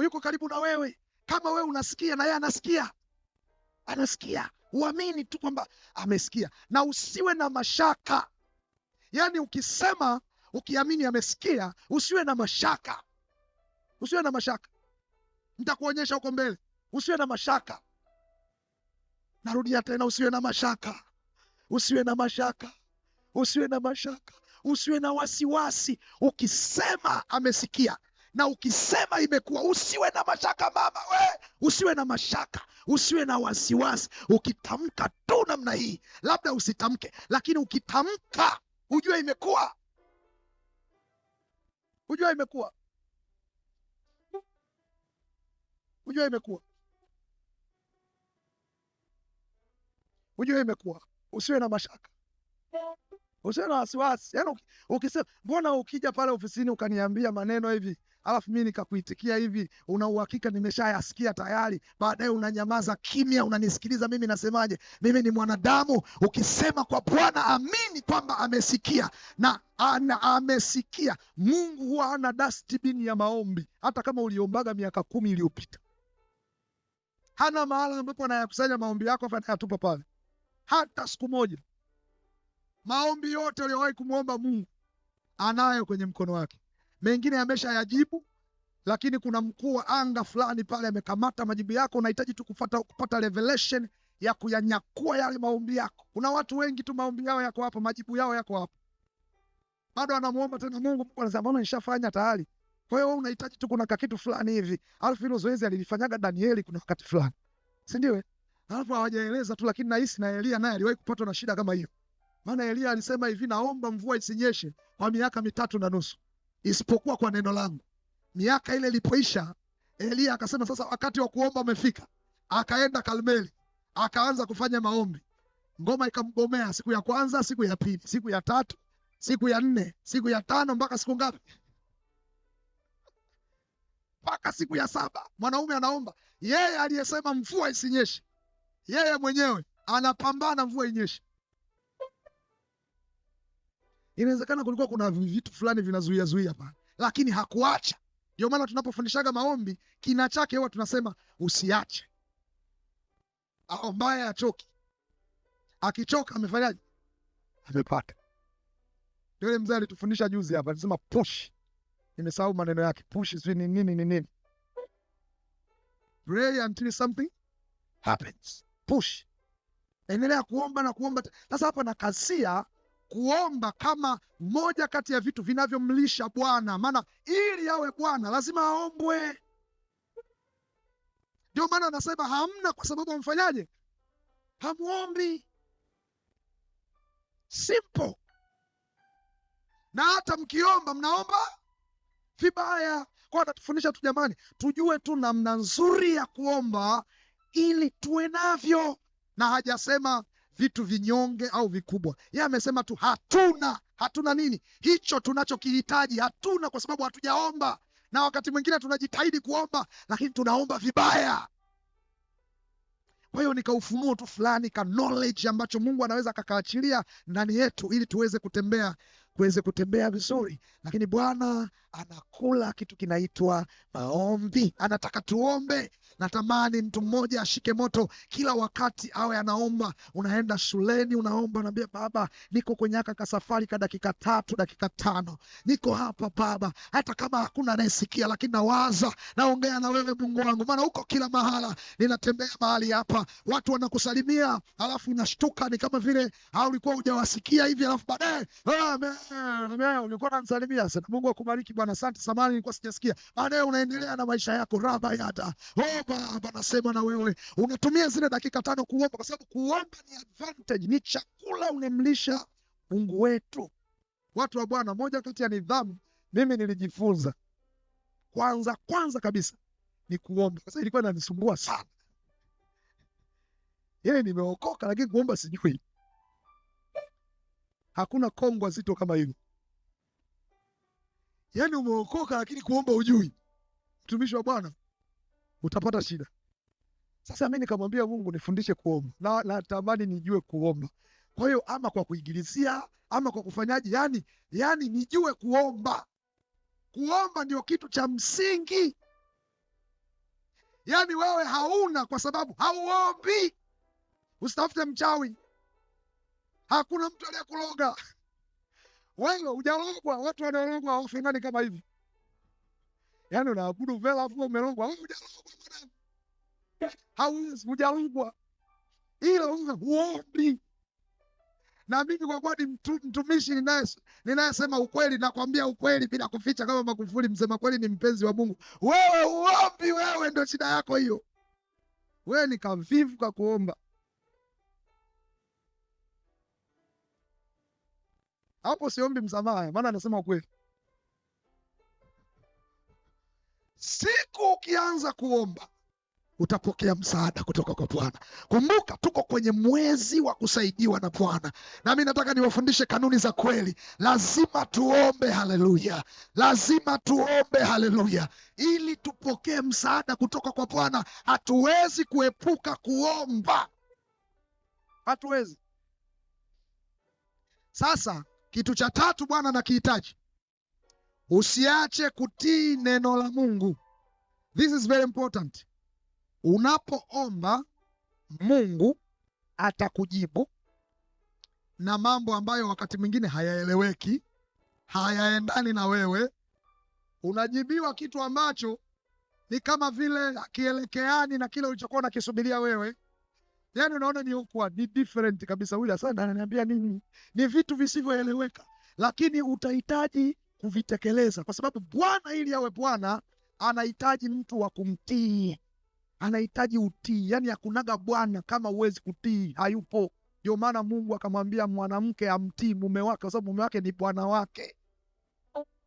yuko karibu na wewe. Kama wewe unasikia na yeye anasikia, uamini tu kwamba amesikia na usiwe na mashaka. Yaani ukisema ukiamini amesikia, usiwe na mashaka, nitakuonyesha huko mbele. Usiwe na mashaka, narudia tena, usiwe na mashaka, usiwe na wasiwasi. Ukisema amesikia na ukisema imekuwa, usiwe na mashaka mama, usiwe na mashaka, usiwe na wasiwasi. Ukitamka tu namna hii, labda usitamke, lakini ukitamka ujue imekuwa, usiwe na mashaka, usiwe na wasiwasi. Yaani ukisema, mbona ukija pale ofisini ukaniambia maneno hivi alafu mimi nikakuitikia hivi, una uhakika nimeshayasikia tayari, baadaye unanyamaza kimya, unanisikiliza mimi nasemaje? Mimi ni mwanadamu. Ukisema kwa Bwana amini kwamba amesikia na amesikia. Mungu huwa hana dustbin ya maombi. Hata kama uliombaga miaka 10 iliyopita, hana mahala ambapo anayakusanya maombi yako afa anayatupa pale, hata siku moja. Maombi yote uliyowahi kumwomba Mungu anayo kwenye mkono wake. Mengine ameshayajibu, lakini kuna mkuu wa anga fulani pale amekamata majibu yako. Unahitaji tu kupata revelation ya kuyanyakua yale maombi yako. Kuna watu wengi tu maombi yao yako hapo, majibu yao yako hapo, bado anamuomba tena Mungu. Mungu anasema mbona nishafanya tayari. Kwa hiyo unahitaji tu kuna kitu fulani hivi. Alafu hilo zoezi alilifanyaga Danieli kuna wakati fulani, si ndio? Alafu hawajaeleza tu, lakini nahisi na Elia naye aliwahi kupatwa na shida kama hiyo. Maana Elia alisema hivi, naomba mvua isinyeshe kwa miaka 3.5 isipokuwa kwa neno langu. Miaka ile ilipoisha, Elia akasema sasa wakati wa kuomba umefika. Akaenda Karmeli, akaanza kufanya maombi. Ngoma ikamgomea siku ya kwanza, siku ya pili, siku ya 3, siku ya 4, siku ya 5, mpaka siku ngapi? Mpaka siku ya 7. Mwanaume anaomba. Yeye aliyesema mvua isinyeshe, yeye mwenyewe anapambana mvua inyeshe. Inawezekana kulikuwa kuna vitu fulani vinazuia pale, lakini hakuacha. Ndio maana tunapofundishaga maombi, kina chake huwa tunasema usiache. Aombaye achoki, akichoka amefanyaje? Amepata. Ndio ile mzee alitufundisha juzi hapa, alisema push. Nimesahau maneno yake. Push is nini? Pray until something happens. Push. Endelea kuomba na kuomba. Sasa hapa nakazia kuomba kama moja kati ya vitu vinavyomlisha Bwana. Maana ili awe Bwana lazima aombwe. Ndio maana anasema hamna, kwa sababu amfanyaje? Hamuombi. Simple. Na hata mkiomba mnaomba vibaya. Kwa anatufundisha tu jamani, tujue tu namna nzuri ya kuomba ili tuwe navyo. Na hajasema vitu vinyonge au vikubwa. Yeye amesema tu hatuna nini hicho tunachokihitaji. Hatuna kwa sababu hatujaomba, na wakati mwingine tunajitahidi kuomba lakini tunaomba vibaya. Kwa hiyo nika ufunuo tu fulani, ka knowledge ambacho Mungu anaweza akakaachilia ndani yetu ili tuweze kutembea vizuri. Lakini Bwana anakula kitu kinaitwa maombi. Anataka tuombe. Natamani mtu mmoja ashike moto kila wakati awe anaomba. Unaenda shuleni unaomba, unaambia Baba, niko kwenye haka kasafari ka dakika 3 dakika 5, niko hapa Baba, hata kama hakuna anayesikia, lakini nawaza, naongea na wewe Mungu wangu, maana uko kila mahala. Ninatembea mahali hapa, watu wanakusalimia, alafu unashtuka ni kama vile ulikuwa hujawasikia hivi, alafu baadaye ulikuwa unamsalimia sana, Mungu akubariki bwana, asante, samahani nilikuwa sijasikia. Baadaye unaendelea na maisha yako. Raba yada Baba, nasema na wewe unatumia zile dakika 5 kuomba, kwa sababu kuomba ni advantage, ni chakula unamlisha Mungu wetu. Watu wa Bwana, moja kati ya nidhamu mimi nilijifunza kwanza kabisa ni kuomba, kwa sababu ilikuwa inanisumbua sana. Yeye nimeokoka lakini kuomba sijui. Hakuna kongwa zito kama hilo. Yaani umeokoka lakini kuomba hujui, mtumishi wa Bwana, utapata shida. Sasa mimi nikamwambia Mungu, nifundishe kuomba, na natamani nijue kuomba. Kwa hiyo ama kwa kuigilizia ama kwa kufanyaje, yani nijue kuomba. Kuomba ndio kitu cha msingi. Yani wewe hauna kwa sababu hauombi. Usitafute mchawi. Hakuna mtu aliyekuloga. Wewe hujalogwa. Watu wanaologwa hawafungani kama hivi. Yani unaabudu vela hapo umelogwa. Wewe hujalogwa. Hujalogwa. Ila huombi. Na mimi kwa kuwa ni mtumishi ninayesema ukweli, nakwambia ukweli bila kuficha kama Magufuli, msema kweli ni mpenzi wa Mungu. Wewe uombi, wewe ndio shida yako hiyo. Wewe ni kavivu kwa kuomba. Hapo siombi msamaha, maana anasema ukweli. Siku ukianza kuomba utapokea msaada kutoka kwa Bwana. Kumbuka tuko kwenye mwezi wa kusaidiwa na Bwana. Na mimi nataka niwafundishe kanuni za kweli. Lazima tuombe, haleluya. Lazima tuombe, haleluya, ili tupokee msaada kutoka kwa Bwana. Hatuwezi kuepuka kuomba. Hatuwezi. Sasa kitu cha 3 Bwana anakihitaji. Usiache kutii neno la Mungu. This is very important. Unapoomba Mungu atakujibu na mambo ambayo wakati mwingine hayaeleweki, hayaendani na wewe. Unajibiwa kitu ambacho ni kama vile kielekeani na kile ulichokuwa unakisubiria wewe. Yani unaona ni huko ni different kabisa. Huyu sasa ananiambia nini? Ni vitu visivyoeleweka, lakini utahitaji kuvitekeleza, kwa sababu Bwana ili awe Bwana anahitaji mtu wa kumtii. Anahitaji utii. Yani hakunaga Bwana kama uwezi kutii, hayupo. Ndio maana Mungu akamwambia mwanamke amtii mume wake, kwa sababu mume wake ni bwana wake.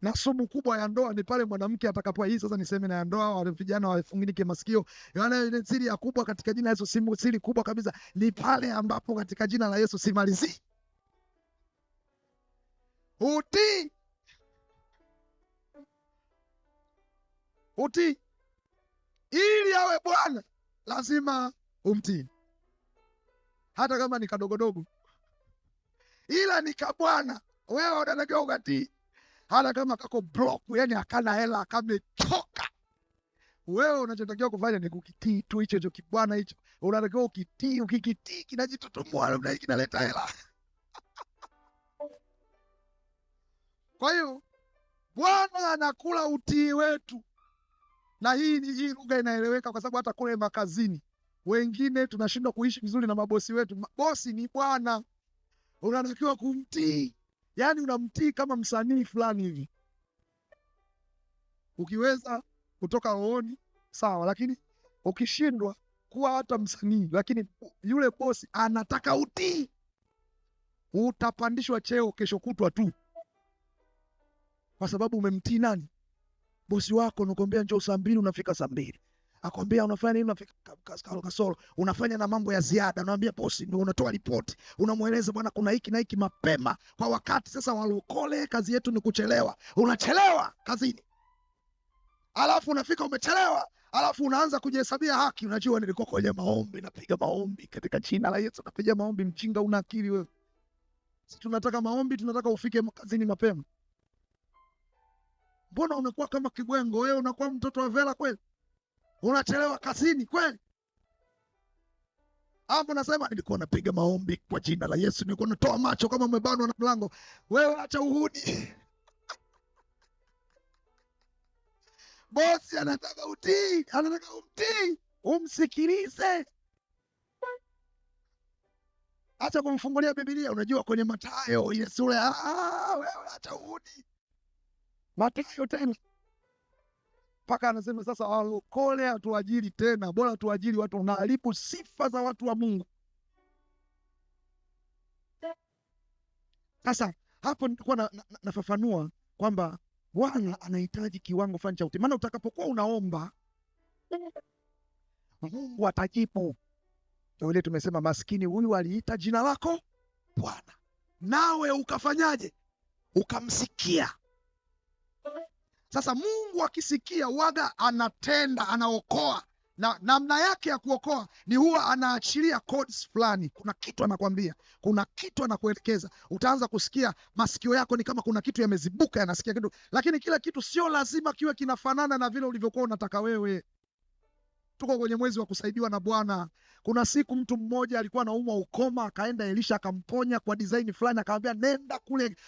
Na sumu kubwa ya ndoa ni pale mwanamke atakapoa. Hii sasa niseme na ya ndoa, wale vijana wafunike masikio. Yaani siri ya kubwa katika jina la Yesu, siri kubwa kabisa ni pale ambapo katika jina la Yesu simalizi. Utii. Utii. Ili awe Bwana lazima umtii. Hata kama ni kadogodogo, ila ni kabwana, wewe unatakiwa ukatii. Hata kama kako block, yani akana hela, akamechoka, wewe unachotakiwa kufanya ni kukitii tu hicho kibwana hicho. Unatakiwa ukitii, ukikitii kinajitutumua na kinaleta hela. Kwa hiyo Bwana anakula utii wetu. Na hii lugha inaeleweka, kwa sababu hata kule makazini wengine tunashindwa kuishi vizuri na mabosi wetu. Bosi ni Bwana, unatakiwa kumtii. Yani unamtii kama msanii fulani hivi. Ukiweza kutoka rohoni sawa, lakini ukishindwa kuwa hata msanii, lakini yule bosi anataka utii, utapandishwa cheo kesho kutwa tu, kwa sababu umemtii nani? Bosi wako. Unakwambia njoo saa 2, unafika saa 2. akwambia unafanya nini, unafika kasoro, unafanya na mambo ya ziada, unamwambia bosi, ndio unatoa ripoti, unamweleza bwana kuna hiki na hiki mapema kwa wakati. Sasa walokole kazi yetu ni kuchelewa, unachelewa kazini, alafu unafika umechelewa, alafu unaanza kujihesabia haki. Unajua nilikuwa kwenye maombi, napiga maombi katika jina la Yesu, napiga maombi. Mchinga, una akili wewe? Si tunataka maombi, tunataka ufike kazini mapema. Mbona unakuwa kama kibwengo wewe? Unakuwa mtoto wa Vela kweli? Unachelewa kazini kweli? Hapo nasema nilikuwa napiga maombi kwa jina la Yesu, nilikuwa natoa macho kama umebanwa na mlango. Wewe acha uhudi. Bosi anataka utii, anataka umtii, umsikilize. Acha kumfungulia Biblia. Unajua kwenye Mathayo ile sura, wewe acha uhudi. Mathayo tena mpaka anasema sasa walokole hatuajiri tena, bora tuajiri watu. Unaharibu sifa za watu wa Mungu. Sasa hapo nilikuwa nafafanua kwamba Bwana anahitaji kiwango fulani cha utii. Maana utakapokuwa unaomba Mungu atajibu. Ile tumesema maskini huyu aliita jina lako Bwana, nawe ukafanyaje? Ukamsikia. Sasa Mungu akisikia waga anatenda, anaokoa, na namna yake ya kuokoa ni huwa anaachilia codes fulani. Kuna kitu anakwambia, kuna kitu anakuelekeza. Utaanza kusikia, masikio yako ni kama kuna kitu yamezibuka, yanasikia kitu, lakini kila kitu sio lazima kiwe kinafanana na vile ulivyokuwa unataka wewe. Tuko kwenye mwezi wa kusaidiwa na Bwana. Kuna siku mtu mmoja alikuwa anaumwa ukoma, akaenda Elisha akamponya kwa design fulani, akamwambia nenda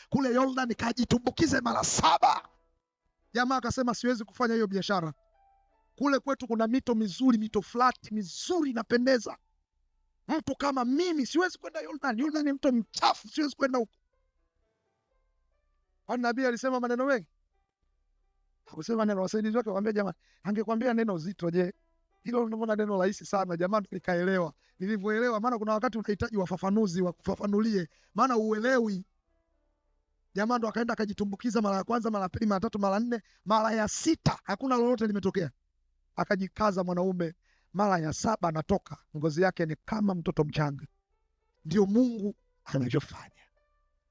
kule Yordan kajitumbukize mara 7. Jamaa akasema siwezi kufanya hiyo biashara. Kule kwetu kuna mito mizuri, mito flat mizuri inapendeza. Mtu kama mimi siwezi kwenda Yordan. Yordan ni mto mchafu, siwezi kwenda huko. Kwani nabii alisema maneno mengi? Hakusema neno. Wasaidizi wake wakamwambia jamaa, angekwambia neno zito. Je, hilo unaona neno rahisi sana. Jamaa nikaelewa. Nilivyoelewa, maana kuna wakati unahitaji wafafanuzi wakufafanulie, maana uelewi. Jamaa ndo akaenda akajitumbukiza mara ya kwanza, mara ya pili, mara ya 3, mara ya 4, mara ya 6 hakuna lolote limetokea. Akajikaza mwanaume, mara ya 7 anatoka, ngozi yake ni kama mtoto mchanga. Ndio Mungu anavyofanya.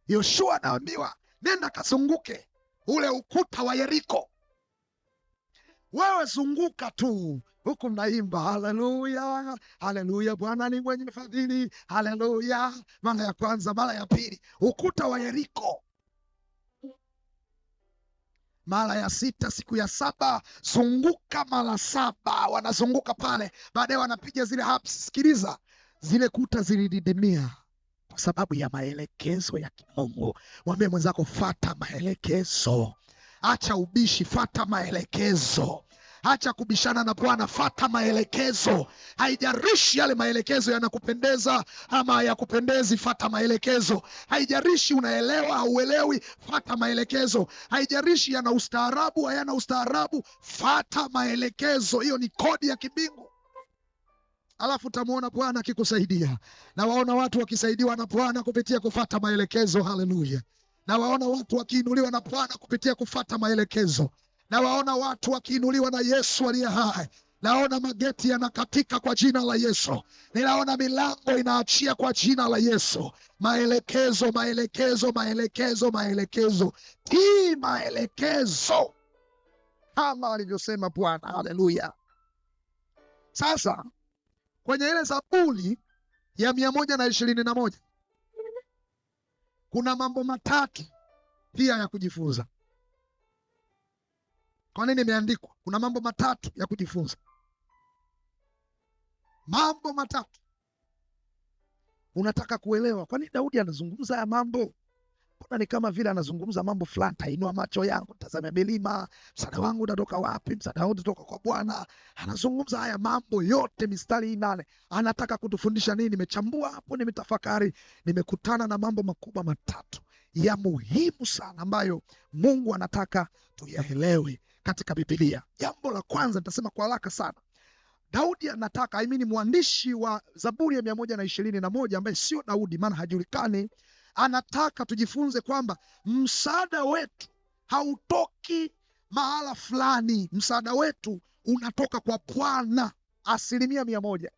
Yoshua anaambiwa nenda kazunguke ule ukuta wa Yeriko. Wewe zunguka tu, huku mnaimba haleluya, haleluya, Bwana ni mwenye fadhili, haleluya, mara ya kwanza, mara ya pili. Ukuta wa Yeriko. Mara ya 6, siku ya 7 zunguka mara 7. Wanazunguka pale, baadaye wanapiga zile haps. Sikiliza, zile kuta zilididimia kwa sababu ya maelekezo ya kimungu. Mwambie mwenzako, fata maelekezo. Acha ubishi, fata maelekezo. Acha kubishana na Bwana, fata maelekezo. Haijarishi yale maelekezo yanakupendeza ama hayakupendezi, fata maelekezo. Haijarishi unaelewa au uelewi, fata maelekezo. Haijarishi yana ustaarabu hayana ustaarabu, fata maelekezo. Hiyo ni kodi ya kimbingu. Alafu utamuona Bwana akikusaidia. Na waona watu wakisaidiwa na Bwana kupitia kufata maelekezo. Haleluya. Na waona watu wakiinuliwa na Bwana kupitia kufata maelekezo. Na waona watu wakiinuliwa na Yesu aliye hai. Naona mageti yanakatika kwa jina la Yesu. Ninaona milango inaachia kwa jina la Yesu. Maelekezo, maelekezo, maelekezo, maelekezo. Tii maelekezo kama alivyosema Bwana. Haleluya. Sasa kwenye ile Zaburi ya 121 kuna mambo matatu pia ya kujifunza. Kwa nini imeandikwa? Kuna mambo matatu ya kujifunza. Mambo matatu. Unataka kuelewa kwa nini Daudi anazungumza haya mambo? Mbona ni kama vile anazungumza mambo fulani. Tainua macho yangu tazame milima, msaada wangu utatoka wapi? Msaada wangu utatoka kwa Bwana. Anazungumza haya mambo yote, mistari 8. Anataka kutufundisha nini? Nimechambua hapo, nimetafakari, nimekutana na mambo makubwa matatu ya muhimu sana ambayo Mungu anataka tuyaelewe katika Biblia. Jambo la kwanza nitasema kwa haraka sana. Daudi anataka, mwandishi wa Zaburi ya 121 ambaye sio Daudi maana hajulikani, anataka tujifunze kwamba msaada wetu hautoki mahala fulani. Msaada wetu unatoka kwa Bwana 100%.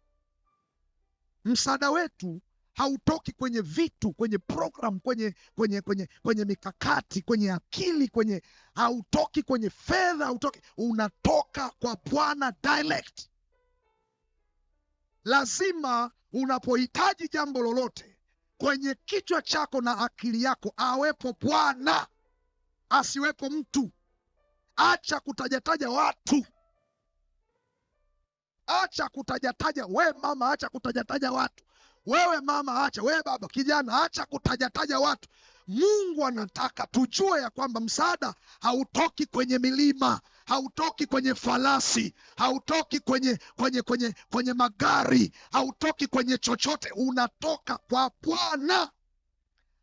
Msaada wetu hautoki kwenye vitu, kwenye program, kwenye mikakati, kwenye akili, hautoki kwenye fedha, unatoka kwa Bwana direct. Lazima unapohitaji jambo lolote, kwenye kichwa chako na akili yako awepo Bwana, asiwepo mtu. Acha kutajataja watu, acha kutajataja we mama, acha kutajataja watu. Wewe mama acha, wewe baba, kijana acha kutajataja watu. Mungu anataka tujue ya kwamba msaada hautoki kwenye milima, hautoki kwenye farasi, hautoki kwenye magari, hautoki kwenye chochote, unatoka kwa Bwana.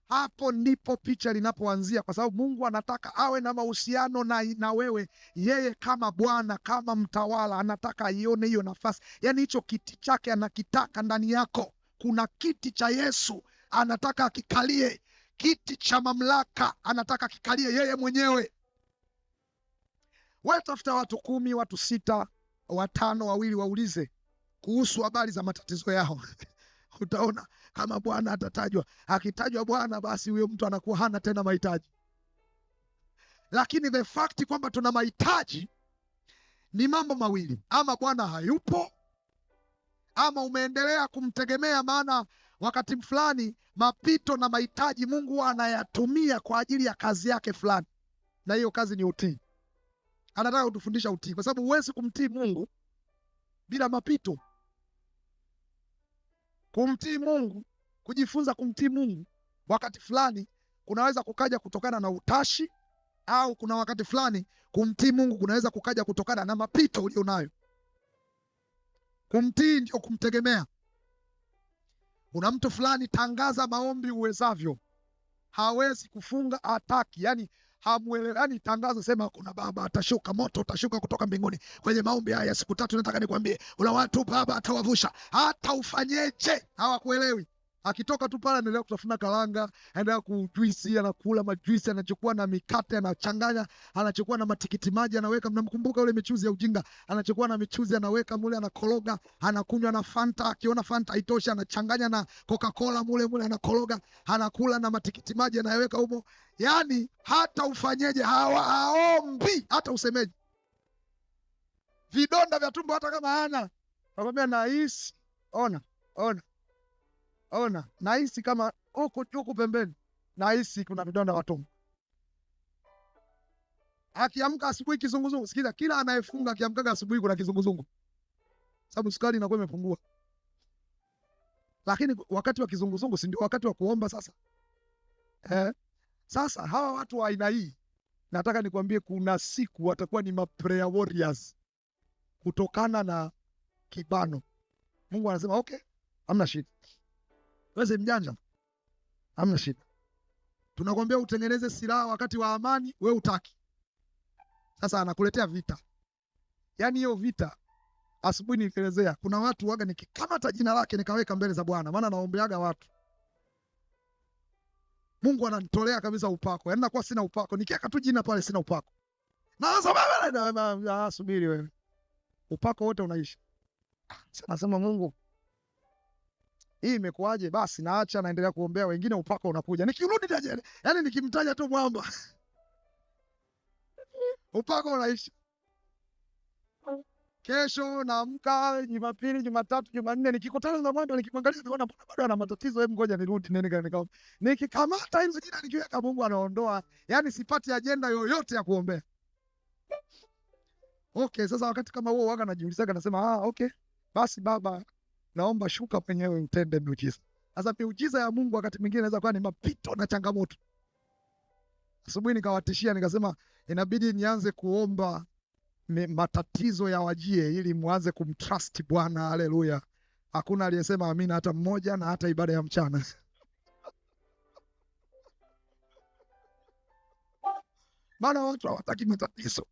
Hapo ndipo picha linapoanzia, kwa sababu Mungu anataka awe na mahusiano na wewe, yeye kama Bwana, kama mtawala, anataka aione hiyo nafasi. Yaani hicho kiti chake anakitaka ndani yako. Kuna kiti cha Yesu anataka akikalie, kiti cha mamlaka anataka akikalie yeye mwenyewe. Wewe tafuta watu 10, watu 6, 5, 2, waulize kuhusu habari za matatizo yao. Utaona kama Bwana atatajwa. Akitajwa Bwana, basi huyo mtu anakuwa hana tena mahitaji. Lakini the fact kwamba tuna mahitaji ni mambo mawili: ama Bwana hayupo, ama umeendelea kumtegemea. Maana wakati fulani mapito na mahitaji Mungu anayatumia kwa ajili ya kazi yake fulani, na hiyo kazi ni utii. Anataka kutufundisha utii, kwa sababu huwezi kumtii Mungu bila mapito. Kumtii Mungu, kujifunza kumtii Mungu wakati fulani kunaweza kukaja kutokana na utashi, au kuna wakati fulani kumtii Mungu kunaweza kukaja kutokana na mapito ulionayo. Kumtii ndio kumtegemea. Kuna mtu fulani, tangaza maombi uwezavyo, hawezi kufunga, hataki, yani hamuelewani. Tangaza, sema kuna Baba atashuka, moto utashuka kutoka mbinguni kwenye maombi haya siku 3. Nataka nikwambie kuna watu Baba atawavusha, hata ufanyeje hawakuelewi. Akitoka tu pale anaendelea kutafuna karanga, anaendelea kujuisi, anakula majuisi, anachukua na mikate, anachanganya, anachukua na matikiti maji, anaweka. Mnamkumbuka yule michuzi ya ujinga? Anachukua na michuzi, anaweka mule, anakoroga, anakunywa na Fanta. Akiona Fanta haitoshi, anachanganya na Coca-Cola mule, anakoroga, anakula na matikiti maji, anaweka humo. Yani hata ufanyeje haombi, hata usemeje. Vidonda vya tumbo hata kama hana, nakwambia nahisi, ona nahisi kama huku pembeni, nahisi kuna vidonda vya tumbo. Akiamka asubuhi kizunguzungu. Sikiza, kila anayefunga akiamka asubuhi kuna kizunguzungu, sababu sukari inakuwa imepungua. Lakini wakati wa kizunguzungu si ndio wakati wa kuomba sasa? Sasa hawa watu wa aina hii, nataka nikwambie, kuna siku watakuwa ni prayer warriors kutokana na kibano. Mungu anasema okay, hamna shida. Wewe mjanja, hamna shida. Tunakwambia utengeneze silaha wakati wa amani, wewe utaki. Sasa anakuletea vita. Yaani hiyo vita, asubuhi nilielezea, kuna watu waga nikikamata jina lake nikaweka mbele za Bwana, maana naombeaga watu. Mungu ananitolea kabisa upako. Yaani nakuwa sina upako, nikiweka tu jina pale sina upako. Na subiri wewe. Upako wote unaisha. Nasema Mungu, hii imekuaje? Basi naacha, naendelea kuombea wengine, upako unakuja. Nikirudi tajele, yani nikimtaja tu mwamba, upako unaisha. Kesho naamka, Jumapili, Jumatatu, Jumanne, nikikutana na mwamba, nikimwangalia naona bado ana matatizo, hebu ngoja nirudi nikaombe. Nikikamata hizo jina nikiweka, Mungu anaondoa. Yani sipati ajenda yoyote ya kuombea. Okay, sasa wakati kama huo waga najiulizaga, nasema okay, basi Baba, naomba shuka penyewe utende miujiza. Sasa miujiza ya Mungu wakati mwingine inaweza kuwa ni mapito na changamoto. Asubuhi nikawatishia nikasema inabidi nianze kuomba matatizo ya wajie ili muanze kumtrust Bwana. Haleluya. Hakuna aliyesema amina hata mmoja, na hata ibada ya mchana. Maana watu hawataki matatizo.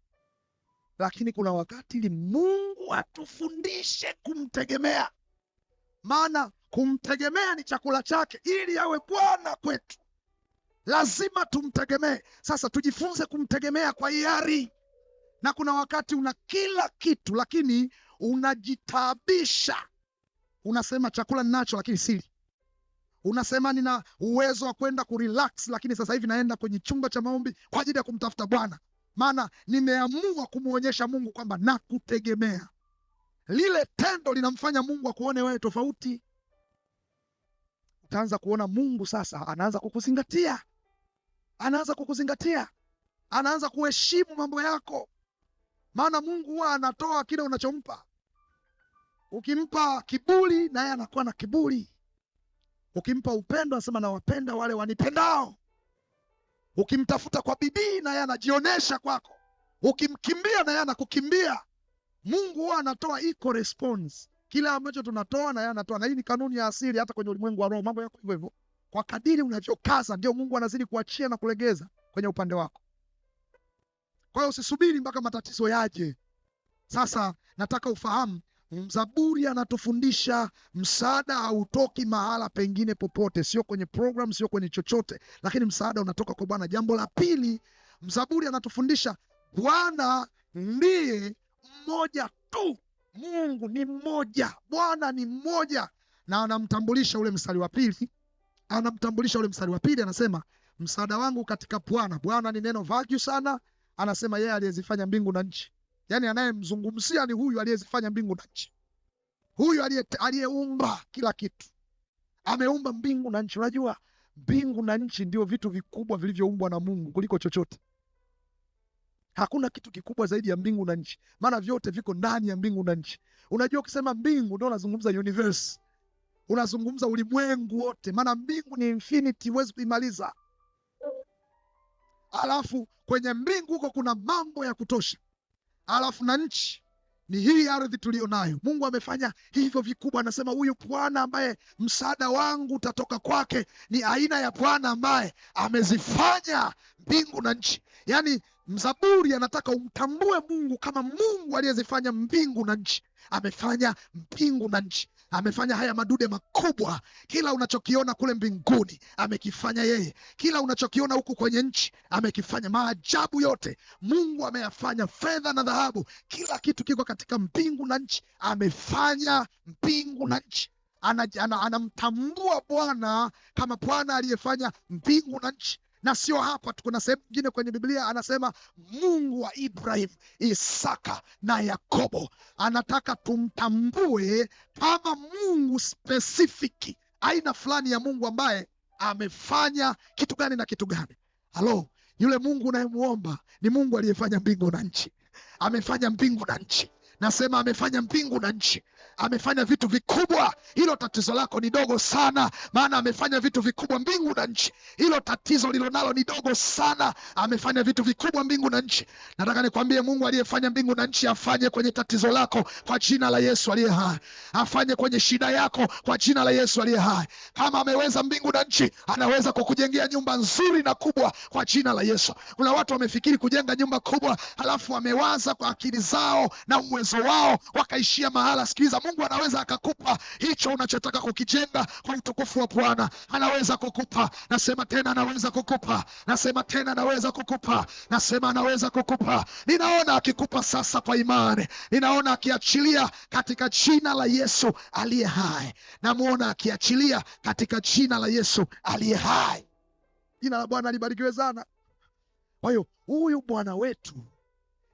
Lakini kuna wakati ili Mungu atufundishe kumtegemea. Maana kumtegemea ni chakula chake, ili awe Bwana kwetu lazima tumtegemee. Sasa tujifunze kumtegemea kwa hiari. Na kuna wakati una kila kitu lakini unajitaabisha. Unasema chakula ninacho lakini sili. Unasema nina uwezo wa kwenda kurelax lakini sasa hivi naenda kwenye chumba cha maombi kwa ajili ya kumtafuta Bwana. Maana nimeamua kumuonyesha Mungu kwamba nakutegemea. Lile tendo linamfanya Mungu akuone wewe tofauti. Utaanza kuona Mungu sasa anaanza kukuzingatia. Anaanza kuheshimu mambo yako. Maana Mungu huwa anatoa kile unachompa. Ukimpa kiburi na yeye anakuwa na kiburi. Ukimpa upendo anasema nawapenda wale wanipendao. Ukimtafuta kwa bidii na yeye anajionyesha kwako. Ukimkimbia na yeye anakukimbia. Mungu huwa anatoa equal response. Kile ambacho tunatoa na yeye anatoa. Na hii ni kanuni ya asili hata kwenye ulimwengu wa roho. Mambo yako hivyo hivyo. Kwa kadiri unavyokaza ndio Mungu anazidi kuachia na kulegeza kwenye upande wako. Kwa hiyo usisubiri mpaka matatizo yaje. Sasa nataka ufahamu, Mzaburi anatufundisha msaada hautoki mahala pengine popote, sio kwenye program, sio kwenye chochote, lakini msaada unatoka kwa Bwana. Jambo la pili, Mzaburi anatufundisha Bwana ndiye mmoja tu. Mungu ni mmoja, Bwana ni mmoja. Na anamtambulisha ule mstari wa pili. Anasema msaada wangu katika Bwana. Bwana ni neno vague sana. Anasema yeye aliyezifanya mbingu na nchi. Yaani anayemzungumzia ni huyu aliyezifanya mbingu na nchi. Huyu aliyeumba kila kitu. Ameumba mbingu na nchi. Unajua mbingu na nchi ndio vitu vikubwa vilivyoumbwa na Mungu kuliko chochote. Hakuna kitu kikubwa zaidi ya mbingu na nchi. Maana vyote viko ndani ya mbingu na nchi. Unajua ukisema mbingu ndio unazungumza universe. Unazungumza ulimwengu wote. Maana mbingu ni infinity, huwezi kuimaliza. Alafu kwenye mbingu huko kuna mambo ya kutosha. Alafu na nchi ni hii ardhi tulionayo. Mungu amefanya hivyo vikubwa. Anasema huyu Bwana ambaye msaada wangu utatoka kwake ni aina ya Bwana ambaye amezifanya mbingu na nchi. Yaani Mzaburi anataka umtambue Mungu kama Mungu aliyezifanya mbingu na nchi. Amefanya mbingu na nchi. Amefanya haya madude makubwa. Kila unachokiona kule mbinguni amekifanya yeye. Kila unachokiona huku kwenye nchi amekifanya. Maajabu yote Mungu ameyafanya. Fedha na dhahabu, kila kitu kiko katika mbingu na nchi. Amefanya mbingu na nchi. Anamtambua Bwana kama Bwana aliyefanya mbingu na nchi. Na sio hapa tu, kuna sehemu nyingine kwenye Biblia anasema Mungu wa Ibrahim, Isaka na Yakobo. Anataka tumtambue kama Mungu specific, aina fulani ya Mungu ambaye amefanya kitu gani na kitu gani. Halo, yule Mungu unayemuomba ni Mungu aliyefanya mbingu na nchi. Amefanya mbingu na nchi. Nasema amefanya mbingu na nchi. Amefanya vitu vikubwa. Hilo tatizo lako ni dogo sana, maana amefanya vitu vikubwa mbingu na nchi. Hilo tatizo lilonalo ni dogo sana, amefanya vitu vikubwa mbingu na nchi. Nataka nikwambie Mungu aliyefanya mbingu na nchi afanye kwenye tatizo lako kwa jina la Yesu aliye hai. Afanye kwenye shida yako kwa jina la Yesu aliye hai. Kama ameweza mbingu na nchi, anaweza kukujengea nyumba nzuri na kubwa kwa jina la Yesu. Kuna watu wamefikiri kujenga nyumba kubwa, halafu wamewaza kwa akili zao na uwezo wao wakaishia mahala. Sikiliza, Mungu anaweza akakupa hicho unachotaka kukijenga kwa utukufu wa Bwana. Anaweza kukupa. Nasema tena anaweza kukupa. Nasema tena anaweza kukupa. Nasema anaweza kukupa. Ninaona akikupa sasa kwa imani. Ninaona akiachilia katika jina la Yesu aliye hai. Namuona akiachilia katika jina la Yesu aliye hai. Jina la Bwana libarikiwe sana. Kwa hiyo huyu Bwana wetu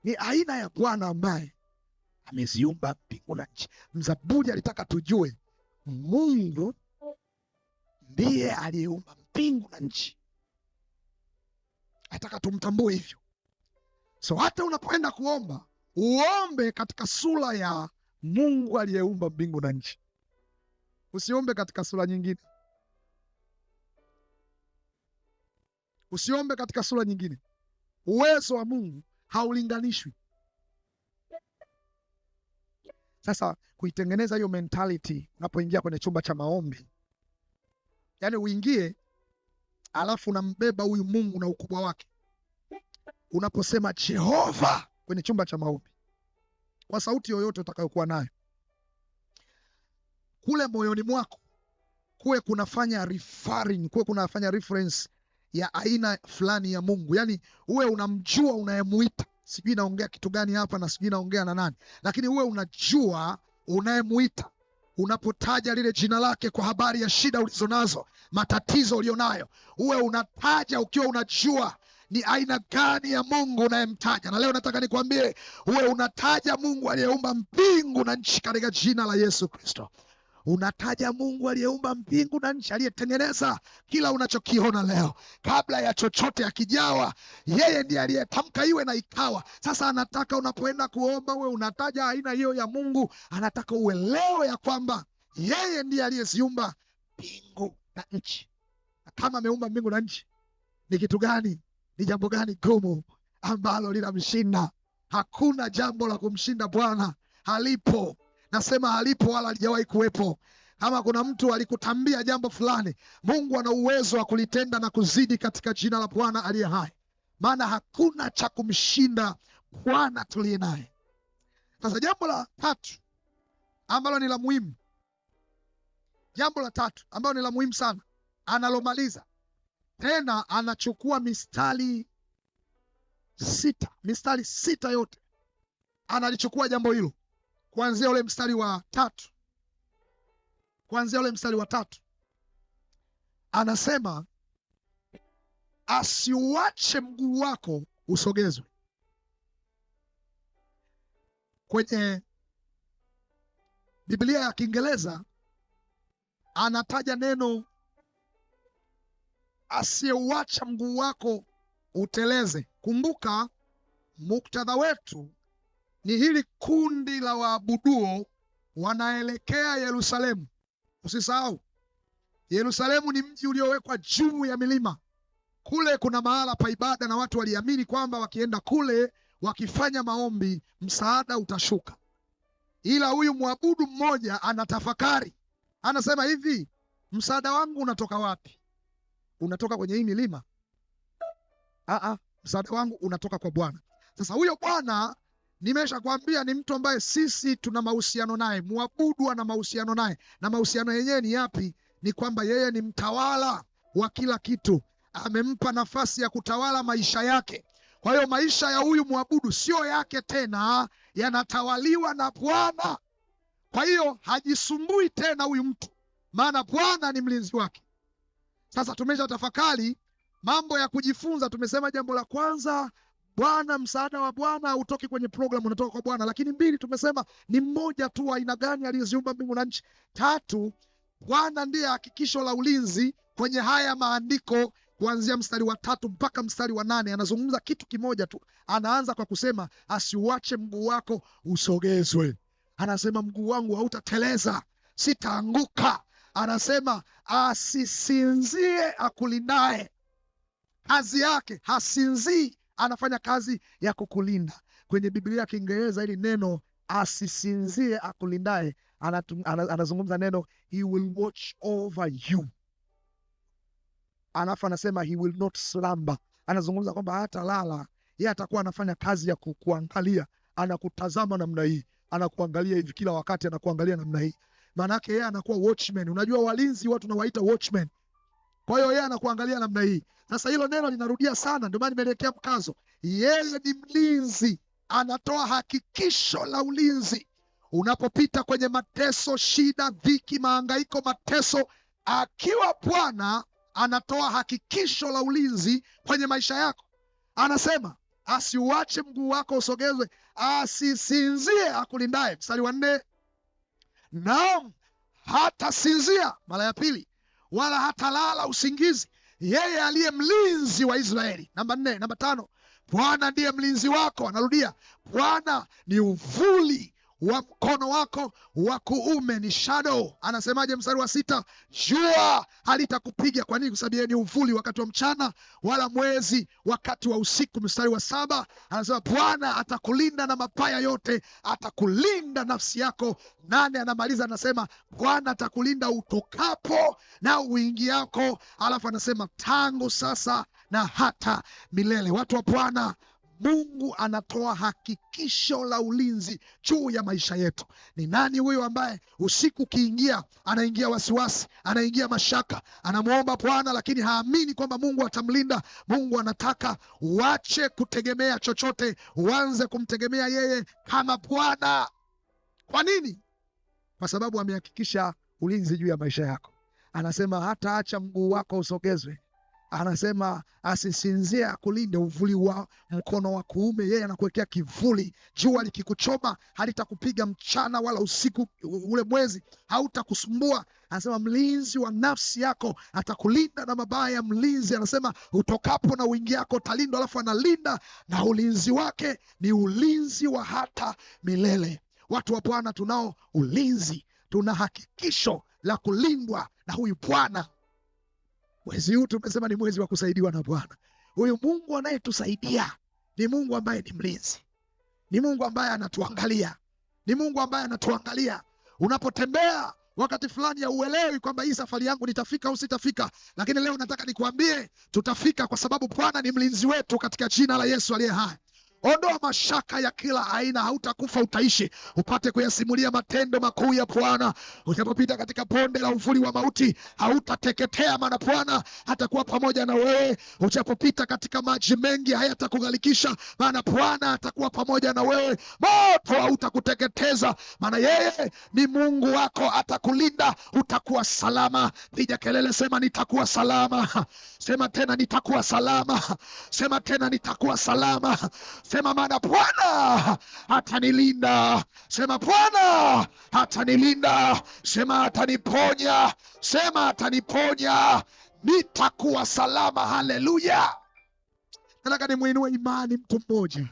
ni aina ya Bwana ambaye ameziumba mbingu na nchi. Mzaburi alitaka tujue Mungu ndiye aliyeumba mbingu na nchi. Alitaka tumtambue hivyo. So hata unapoenda kuomba, uombe katika sura ya Mungu aliyeumba mbingu na nchi. Usiombe katika sura nyingine. Usiombe katika sura nyingine. Uwezo wa Mungu haulinganishwi. Sasa kuitengeneza hiyo mentality unapoingia kwenye chumba cha maombi. Yaani uingie alafu unambeba huyu Mungu na ukubwa wake. Unaposema Jehova kwenye chumba cha maombi, kwa sauti yoyote utakayokuwa nayo, kule moyoni mwako kuwe kunafanya referring, kuwe kunafanya reference ya aina fulani ya Mungu. Yaani uwe unamjua unayemuita. sijui naongea kitu gani hapa na sijui naongea na nani, lakini uwe unajua unayemuita. Unapotaja lile jina lake kwa habari ya shida ulizonazo, matatizo ulionayo, uwe unataja ukiwa unajua ni aina gani ya Mungu unayemtaja. Na leo nataka nikwambie, uwe unataja Mungu aliyeumba mbingu na nchi katika jina la Yesu Kristo. Unataja Mungu aliyeumba mbingu na nchi, aliyetengeneza kila unachokiona leo kabla ya chochote akijawa. Yeye ndiye aliyetamka iwe na ikawa. Sasa anataka unapoenda kuomba uwe unataja aina hiyo ya Mungu. Anataka uelewe ya kwamba yeye ndiye aliyeziumba mbingu na nchi. Na kama ameumba mbingu na nchi, ni kitu gani, ni jambo gani gumu ambalo linamshinda? Hakuna jambo la kumshinda Bwana. Halipo. Nasema halipo, wala halijawahi kuwepo. Kama kuna mtu alikutambia jambo fulani, Mungu ana uwezo wa kulitenda na kuzidi katika jina la Bwana aliye hai. Maana hakuna cha kumshinda Bwana tuliye naye. Sasa jambo la tatu ambalo ni la muhimu, jambo la tatu ambalo ni la muhimu sana, analomaliza tena, anachukua mistari sita yote, analichukua jambo hilo kuanzia ule mstari wa tatu. Anasema asiuache mguu wako usogezwe. Kwenye Biblia ya Kiingereza anataja neno asiyeuacha mguu wako uteleze. Kumbuka muktadha wetu ni hili kundi la waabuduo wanaelekea Yerusalemu. Usisahau, Yerusalemu ni mji uliowekwa juu ya milima. Kule kuna mahala pa ibada, na watu waliamini kwamba wakienda kule wakifanya maombi msaada utashuka. Ila huyu mwabudu mmoja anatafakari, anasema hivi, msaada wangu unatoka wapi? Unatoka kwenye hii milima? Msaada wangu unatoka kwa Bwana. Sasa huyo Bwana nimesha kwambia ni mtu ambaye sisi tuna mahusiano naye. Mwabudu ana mahusiano naye, na mahusiano yenyewe ni yapi? Ni kwamba yeye ni mtawala wa kila kitu. Amempa nafasi ya kutawala maisha yake. Kwa hiyo maisha ya huyu mwabudu sio yake tena, yanatawaliwa na Bwana. Kwa hiyo hajisumbui tena huyu mtu, maana Bwana ni mlinzi wake. Sasa tumesha tafakari mambo ya kujifunza. Tumesema jambo la kwanza, Bwana, msaada wa Bwana hautoki kwenye program, unatoka kwa Bwana. Lakini mbili, tumesema ni mmoja tu aina gani aliyeziumba mbingu na nchi. Tatu, Bwana ndiye hakikisho la ulinzi. Kwenye haya maandiko kuanzia mstari wa 3 mpaka mstari wa 8 anazungumza kitu kimoja tu. Anaanza kwa kusema asiuache mguu wako usogezwe. Anasema mguu wangu hautateleza, sitaanguka. Anasema asisinzie akulindaye. Kazi yake hasinzii, anafanya kazi ya kukulinda. Kwenye Biblia ya Kiingereza hili neno asisinzie akulindaye, anazungumza neno he will watch over you. Alafu anasema he will not slumber. Anazungumza kwamba hata lala, yeye atakuwa anafanya kazi ya kukuangalia. Anakutazama namna hii, anakuangalia hivi kila wakati, anakuangalia namna hii. Maana yake yeye anakuwa watchman. Unajua walinzi watu tunawaita watchman. Kwa hiyo yeye anakuangalia namna hii. Sasa hilo neno linarudia sana, ndio maana nimeelekea mkazo. Yeye ni mlinzi, anatoa hakikisho la ulinzi. Unapopita kwenye mateso, shida, dhiki, mahangaiko, mateso, akiwa Bwana anatoa hakikisho la ulinzi kwenye maisha yako. Anasema asiuache mguu wako usogezwe, asisinzie akulindaye. Mstari wa 4, naam, hata sinzia, mara ya pili, wala hata lala usingizi, yeye aliye mlinzi wa Israeli. Namba 4. Namba 5, Bwana ndiye mlinzi wako. Anarudia, Bwana ni uvuli wa mkono wako wa kuume, ni shadow. Anasemaje mstari wa 6? Jua halitakupiga. Kwa nini? Kwa sababu yeye ni uvuli wakati wa mchana, wala mwezi wakati wa usiku. Mstari wa 7 anasema Bwana atakulinda na mabaya yote, atakulinda nafsi yako. 8 anamaliza anasema Bwana atakulinda utokapo na uingiako. Alafu anasema tangu sasa na hata milele. Watu wa Bwana, Mungu anatoa hakikisho la ulinzi juu ya maisha yetu. Ni nani huyo ambaye usiku kiingia, anaingia wasiwasi, anaingia mashaka, anamuomba Bwana lakini haamini kwamba Mungu atamlinda? Mungu anataka uache kutegemea chochote, uanze kumtegemea yeye kama Bwana. Kwa nini? Kwa sababu amehakikisha ulinzi juu ya maisha yako. Anasema hata acha mguu wako usogezwe. Anasema asisinzie akulinde uvuli wa mkono wa kuume. Yeye anakuwekea kivuli. Jua likikuchoma halitakupiga mchana, wala usiku ule mwezi hautakusumbua. Anasema mlinzi wa nafsi yako atakulinda na mabaya. Mlinzi anasema utokapo na uingiako utalindwa. Alafu analinda na ulinzi wake ni ulinzi wa hata milele. Watu wa Bwana tunao ulinzi, tuna hakikisho la kulindwa na huyu Bwana. Mwezi huu tumesema ni mwezi wa kusaidiwa na Bwana. Huyu Mungu anayetusaidia ni Mungu ambaye ni mlinzi, ni Mungu ambaye anatuangalia, ni Mungu ambaye anatuangalia. Unapotembea wakati fulani ya uelewi kwamba hii safari yangu nitafika au sitafika, lakini leo nataka nikuambie tutafika, kwa sababu Bwana ni mlinzi wetu, katika jina la Yesu aliye hai. Ondoa mashaka ya kila aina, hautakufa utaishi, upate kuyasimulia matendo makuu ya Bwana. Utapopita katika bonde la uvuli wa mauti, hautateketea, maana Bwana atakuwa pamoja na wewe. Utapopita katika maji mengi, hayatakughalikisha, maana Bwana atakuwa pamoja na wewe. Moto hautakuteketeza, maana yeye ni Mungu wako, atakulinda, utakuwa salama. Piga kelele, sema nitakuwa salama. Sema tena nitakuwa salama. Sema tena nitakuwa salama. Sema maana Bwana atanilinda. Sema Bwana atanilinda. Sema ataniponya. Sema ataniponya. Nitakuwa salama. Haleluya. Nataka nimuinue imani mtu mmoja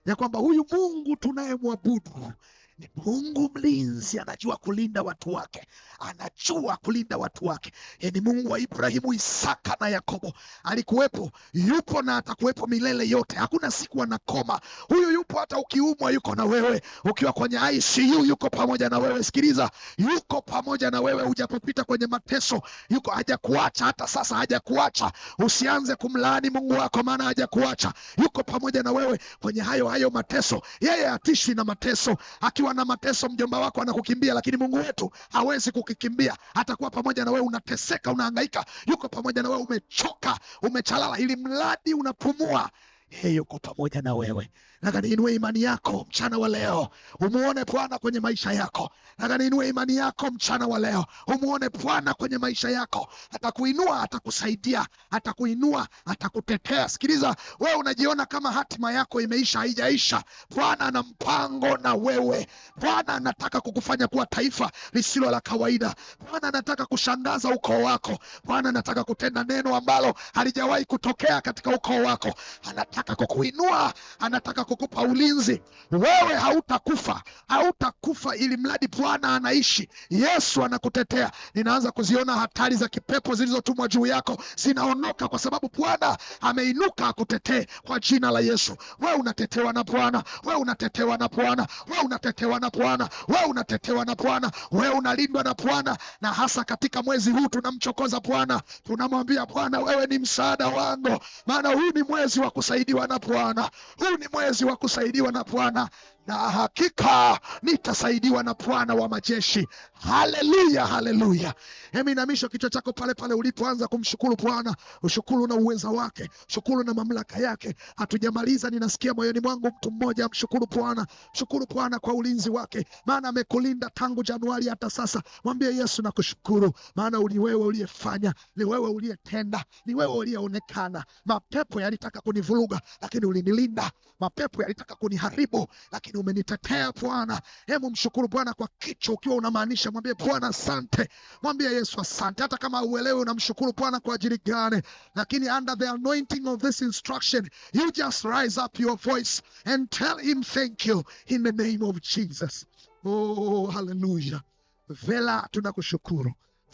ya kwamba huyu Mungu tunayemwabudu ni Mungu mlinzi, anajua kulinda watu wake, anajua kulinda watu wake. Ni Mungu wa Ibrahimu, Isaka na Yakobo. Alikuwepo, yupo na atakuwepo milele yote. Hakuna siku anakoma. Huyu yupo hata ukiumwa, yuko na wewe. Ukiwa kwenye ICU, yuko pamoja na wewe. Sikiliza, yuko pamoja na wewe. Ujapopita kwenye mateso, yuko, hajakuacha. Hata sasa hajakuacha. Usianze kumlaani Mungu wako, maana hajakuacha. Yuko pamoja na wewe kwenye hayo mateso. Yeye hatishi na mateso. Akiwa na mateso, mjomba wako anakukimbia, lakini Mungu wetu hawezi kukikimbia. Atakuwa pamoja na wewe. Unateseka, unahangaika, yuko pamoja na wewe. Umechoka, umechalala, ili mradi unapumua, yeye yuko pamoja na wewe. Nataka niinue imani yako mchana wa leo, umuone Bwana kwenye maisha yako. Nataka niinue imani yako mchana wa leo, umuone Bwana kwenye maisha yako. Atakuinua, atakusaidia, atakuinua, atakutetea. Sikiliza, wewe unajiona kama hatima yako imeisha. Haijaisha. Bwana ana mpango na wewe. Bwana anataka kukufanya kuwa taifa lisilo la kawaida. Bwana anataka kushangaza ukoo wako. Bwana anataka kutenda neno ambalo halijawahi kutokea katika ukoo wako. Anataka kukuinua, anataka kukupa ulinzi. Wewe hautakufa, hautakufa, ili mradi Bwana anaishi. Yesu anakutetea. Ninaanza kuziona hatari za kipepo zilizotumwa juu yako zinaondoka, kwa sababu Bwana ameinuka akutetee kwa jina la Yesu. Wewe unatetewa na Bwana, wewe unatetewa na Bwana, wewe unatetewa na Bwana, wewe unatetewa na Bwana, wewe unalindwa na Bwana. Na hasa katika mwezi huu tunamchokoza Bwana, tunamwambia Bwana, wewe ni msaada wangu, maana huu ni mwezi wa kusaidiwa na Bwana. Huu ni mwezi wa kusaidiwa na Bwana, na hakika nitasaidiwa na Bwana wa majeshi. Haleluya, haleluya. Inamisha kichwa chako pale pale ulipoanza kumshukuru Bwana. Ushukuru na uweza wake, shukuru na mamlaka yake. Hatujamaliza, ninasikia moyoni mwangu mtu mmoja amshukuru Bwana. Shukuru Bwana kwa ulinzi wake, maana amekulinda tangu Januari hata sasa. Mwambie Yesu nakushukuru, maana ni wewe uliyefanya, ni wewe uliyetenda, ni wewe uliyeonekana. Mapepo yalitaka kunivuruga, lakini ulinilinda. Mapepo yalitaka kuniharibu, lakini umenitetea Bwana. Hebu mshukuru Bwana kwa kichwa ukiwa unamaanisha. Mwambie Bwana asante, mwambie Yesu asante. Hata kama uelewe unamshukuru Bwana kwa ajili gani, lakini under the anointing of this instruction, you just rise up your voice and tell him thank you in the name of Jesus. Oh, hallelujah. Vela tunakushukuru,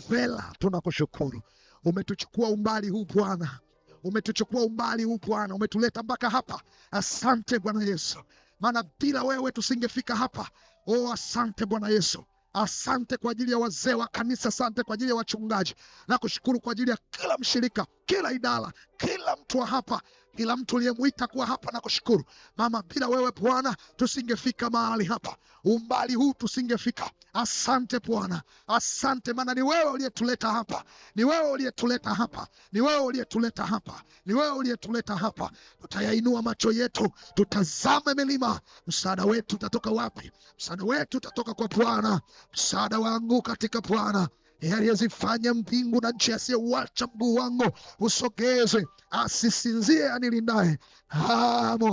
Vela tunakushukuru. Umetuchukua umbali huu Bwana, umetuchukua umbali huu Bwana, umetuleta mpaka hapa. Asante Bwana Yesu, maana bila wewe tusingefika hapa. Oh, asante Bwana Yesu. Asante kwa ajili ya wazee wa kanisa, asante kwa ajili ya wachungaji, na kushukuru kwa ajili ya kila mshirika, kila idara, kila mtu wa hapa. Kila mtu aliyemuita kuwa hapa na kushukuru. Mama, bila wewe Bwana tusingefika mahali hapa, umbali huu tusingefika. Asante Bwana, asante, maana ni wewe uliyetuleta hapa, ni wewe uliyetuleta hapa, ni wewe uliyetuleta hapa, ni wewe uliyetuleta hapa. Tutayainua macho yetu, tutazame milima. Msaada wetu utatoka wapi? Msaada wetu utatoka kwa Bwana. Msaada wangu katika Bwana aliyezifanya mbingu na nchi, asiyeuacha mguu wangu usogezwe. Asisinzie anilindaye,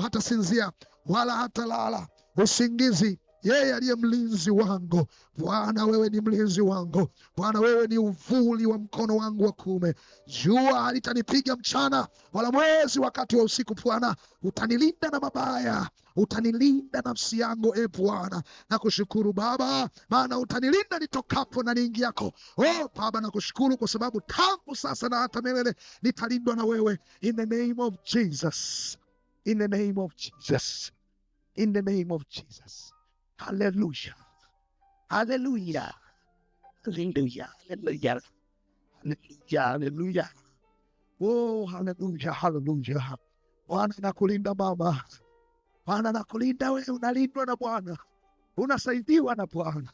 hata sinzia wala hata lala usingizi, yeye aliye mlinzi wangu. Bwana, wewe ni mlinzi wangu. Bwana, wewe ni uvuli wa mkono wangu wa kuume. Jua halitanipiga mchana, wala mwezi wakati wa usiku. Bwana, utanilinda na mabaya, utanilinda nafsi yangu. E Bwana, nakushukuru Baba, maana utanilinda nitokapo na niingiako. Oh Baba, nakushukuru kwa sababu tangu sasa na hata milele nitalindwa na wewe. In the name of Jesus, in the name of Jesus, in the name of Jesus. Hallelujah, hallelujah, hallelujah, hallelujah, hallelujah, hallelujah. Oh, hallelujah, hallelujah. Bwana nakulinda mama, Bwana nakulinda wewe, unalindwa na Bwana, unasaidiwa na Bwana.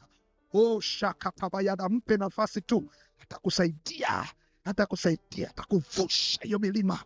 Oh, shaka pabayana, mpe nafasi tu, atakusaidia, atakusaidia, atakuvusha hiyo milima.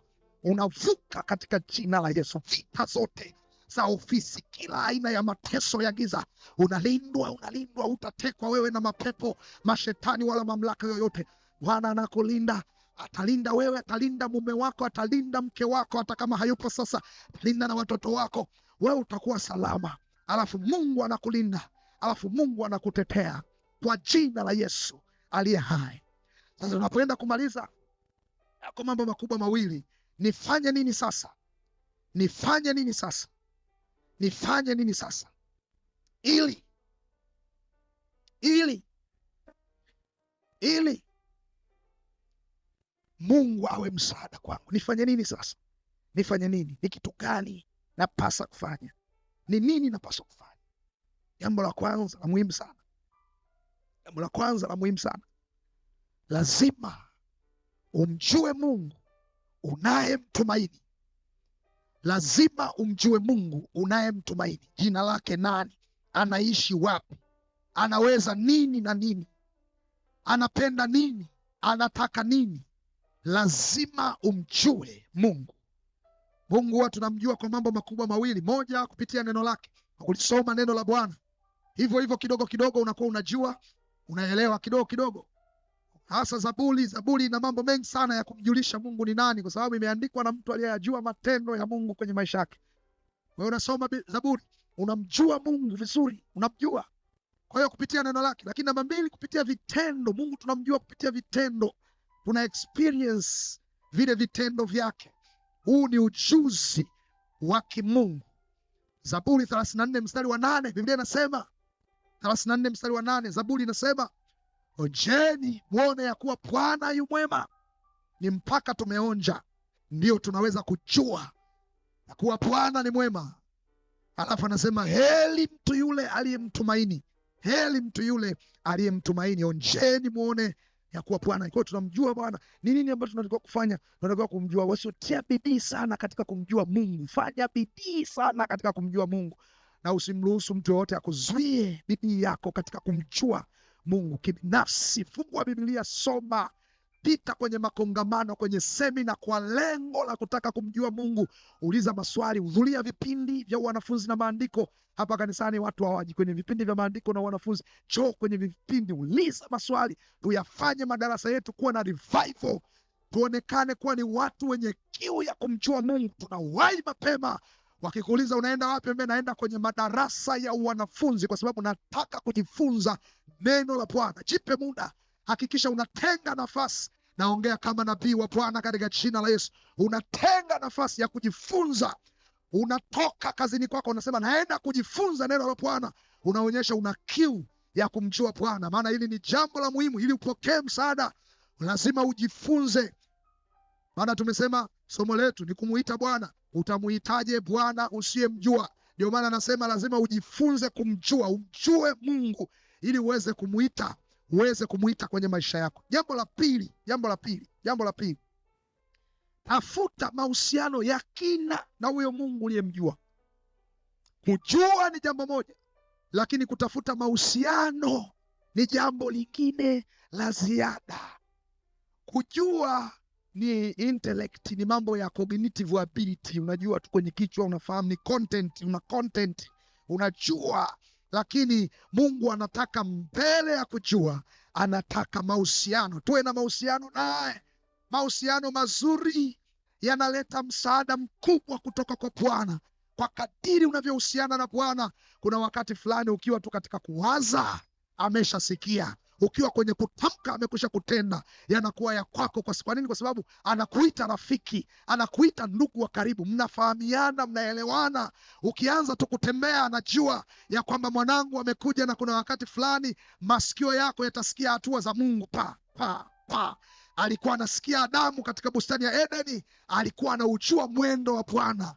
Unavuka katika jina la Yesu. Vita zote za ofisi, kila aina ya mateso ya giza, unalindwa, unalindwa. Utatekwa wewe na mapepo, mashetani wala mamlaka yoyote. Bwana anakulinda, atalinda wewe, atalinda mume wako, atalinda mke wako, hata kama hayupo sasa, atalinda na watoto wako. Wewe utakuwa salama, alafu Mungu anakulinda, alafu Mungu anakutetea kwa jina la Yesu aliye hai. Sasa tunapoenda kumaliza, yako mambo makubwa mawili. Nifanye nini sasa? Nifanye nini sasa? Nifanye nini sasa ili Mungu awe msaada kwangu? Nifanye nini sasa? Nifanye nini? Ni kitu gani napasa kufanya? Ni nini napaswa kufanya? Jambo la kwanza la muhimu sana, jambo la kwanza la muhimu sana, lazima umjue Mungu unayemtumaini. Lazima umjue Mungu unayemtumaini. Jina lake nani? Anaishi wapi? Anaweza nini na nini? Anapenda nini? Anataka nini? Lazima umjue Mungu. Mungu huwa tunamjua kwa mambo makubwa mawili. Moja, kupitia neno lake, kulisoma neno la Bwana. Hivyo hivyo kidogo kidogo unakuwa unajua, unaelewa kidogo kidogo. Hasa Zaburi ina mambo mengi sana ya kumjulisha Mungu ni nani, kwa sababu imeandikwa na mtu aliyejua matendo ya Mungu kwenye maisha yake. Wewe unasoma Zaburi, unamjua Mungu vizuri, unamjua. Kwa hiyo kupitia neno lake. Lakini namba mbili, kupitia vitendo. Mungu tunamjua kupitia vitendo. Tuna experience vile vitendo vyake. Huu ni ujuzi wa kimungu. Zaburi 34 mstari wa 8, Biblia inasema 34 mstari wa 8, Zaburi inasema, onjeni muone ya kuwa Bwana yu mwema. Ni mpaka tumeonja ndio tunaweza kujua ya kuwa Bwana ni mwema. Alafu anasema heri mtu yule aliyemtumaini, heri mtu yule aliyemtumaini. Onjeni muone ya kuwa Bwana. Kwa tunamjua Bwana. Ni nini ambacho tunatakiwa kufanya? Tunatakiwa kumjua. Wasiotia bidii sana katika kumjua Mungu. Fanya bidii sana katika kumjua Mungu, na usimruhusu mtu yoyote akuzuie bidii yako katika kumjua Mungu kibinafsi. Fungua Biblia, soma, pita kwenye makongamano, kwenye semina kwa lengo la kutaka kumjua Mungu. Uliza maswali, hudhuria vipindi vya wanafunzi na maandiko. Hapa kanisani watu hawaji kwenye vipindi vya maandiko na wanafunzi. Njoo kwenye vipindi, uliza maswali, tuyafanye madarasa yetu kuwa na revival. Tuonekane kuwa ni watu wenye kiu ya kumjua Mungu. Tunawahi mapema. Wakikuuliza unaenda wapi, mimi naenda kwenye madarasa ya wanafunzi kwa sababu nataka kujifunza neno la Bwana. Jipe muda, hakikisha unatenga nafasi. Naongea kama nabii wa Bwana katika jina la Yesu. Unatenga nafasi ya kujifunza. Unatoka kazini kwako unasema naenda kujifunza neno la Bwana. Unaonyesha una kiu ya kumjua Bwana, maana hili ni jambo la muhimu. Ili upokee msaada lazima ujifunze. Maana tumesema somo letu ni kumuita Bwana. Utamuitaje Bwana usiyemjua? Ndio maana anasema lazima ujifunze kumjua, umjue Mungu ili uweze kumuita kwenye maisha yako. Jambo la pili, Tafuta mahusiano ya kina na huyo Mungu uliyemjua. Kujua ni jambo moja, lakini kutafuta mahusiano ni jambo lingine la ziada. Kujua ni intellect, ni mambo ya cognitive ability. Unajua tu kwenye kichwa, unafahamu, ni content, una content, unajua. Lakini Mungu anataka mbele ya kujua, anataka mahusiano. Tuwe na mahusiano naye. Mahusiano mazuri yanaleta msaada mkubwa kutoka kwa Bwana. Kwa kadiri unavyohusiana na Bwana, kuna wakati fulani ukiwa tu katika kuwaza, ameshasikia. Ukiwa kwenye kutamka, amekwisha kutenda. Yanakuwa ya kwako. Kwa nini? Kwa sababu anakuita rafiki, anakuita ndugu wa karibu, mnafahamiana, mnaelewana. Ukianza tu kutembea, anajua ya kwamba mwanangu amekuja, na kuna wakati fulani masikio yako yatasikia hatua za Mungu. Pa pa pa. Alikuwa anasikia Adamu katika bustani ya Edeni, alikuwa anaujua mwendo wa Bwana.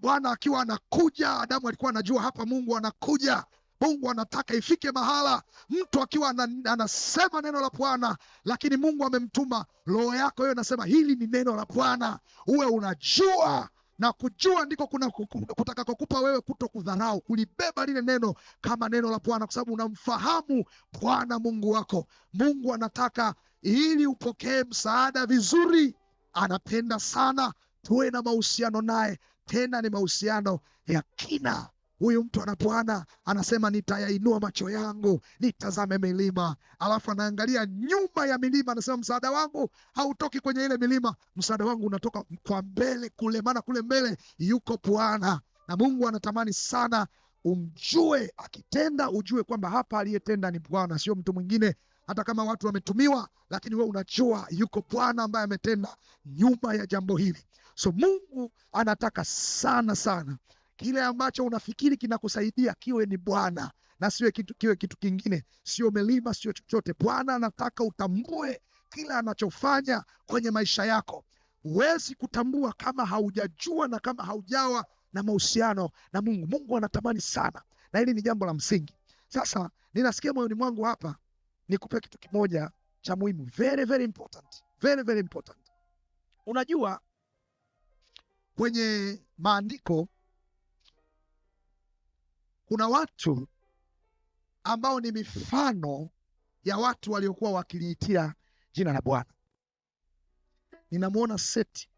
Bwana akiwa anakuja, Adamu alikuwa anajua hapa Mungu anakuja. Mungu anataka ifike mahala mtu akiwa anasema neno la Bwana, lakini Mungu amemtuma, roho yako hiyo inasema hili ni neno la Bwana. Uwe unajua, na kujua ndiko kuna kutaka kukupa wewe kuto kudharau, kulibeba lile neno kama neno la Bwana, kwa sababu unamfahamu Bwana Mungu wako. Mungu anataka ili upokee msaada vizuri. Anapenda sana tuwe na mahusiano naye, tena ni mahusiano ya kina. Huyu mtu ana Bwana anasema, nitayainua macho yangu nitazame milima. Alafu anaangalia nyuma ya milima, anasema msaada wangu hautoki kwenye ile milima, msaada wangu unatoka kwa mbele kule, maana kule mbele yuko Bwana. Na Mungu anatamani sana umjue akitenda, ujue kwamba hapa aliyetenda ni Bwana, sio mtu mwingine. Hata kama watu wametumiwa, lakini wewe unajua yuko Bwana ambaye ametenda nyuma ya jambo hili. So Mungu anataka sana sana kile ambacho unafikiri kinakusaidia kiwe ni Bwana na kiwe kitu kingine, sio milima, sio chochote. Bwana anataka utambue kila anachofanya kwenye maisha yako. Huwezi kutambua kama haujajua na kama haujawa na mahusiano na Mungu. Mungu anatamani sana, na hili ni jambo la msingi. Sasa ninasikia moyoni mwangu hapa nikupe kitu kimoja cha muhimu, very very important, very very important. Unajua kwenye maandiko kuna watu ambao ni mifano ya watu waliokuwa wakiliitia jina la Bwana. Ninamwona Seti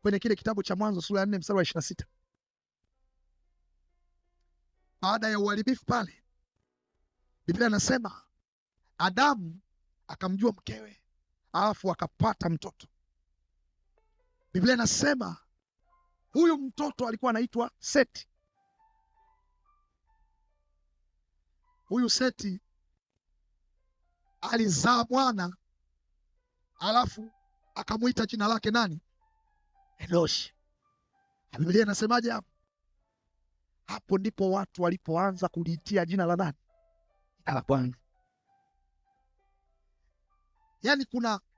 kwenye kile kitabu cha Mwanzo sura ya 4 mstari wa 26. Baada ya uharibifu pale, Biblia inasema Adamu akamjua mkewe, alafu akapata mtoto. Biblia inasema huyu mtoto alikuwa anaitwa Seti. Huyu Seti alizaa mwana, alafu akamuita jina lake nani? Enoshi. Biblia inasemaje hapo? Hapo ndipo watu walipoanza kuliitia jina la nani? La Bwana. Yaani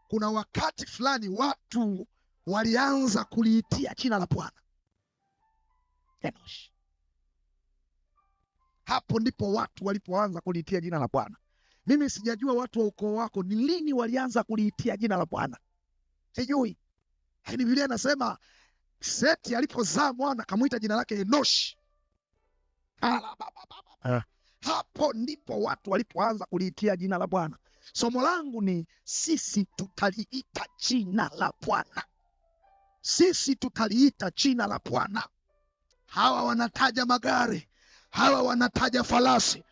kuna wakati fulani watu walianza kuliitia jina la Bwana Enoshi. Hapo ndipo watu walipoanza kuliitia jina la Bwana. Mimi sijajua watu wa ukoo wako ni lini walianza kuliitia jina la Bwana, sijui. Lakini Biblia inasema Seti alipozaa mwana akamuita jina lake Enoshi. Hapo ndipo watu walipoanza kuliitia jina la Bwana. Somo langu ni sisi tutaliita jina la Bwana. Sisi tutaliita jina la Bwana. Hawa wanataja magari, hawa wanataja farasi,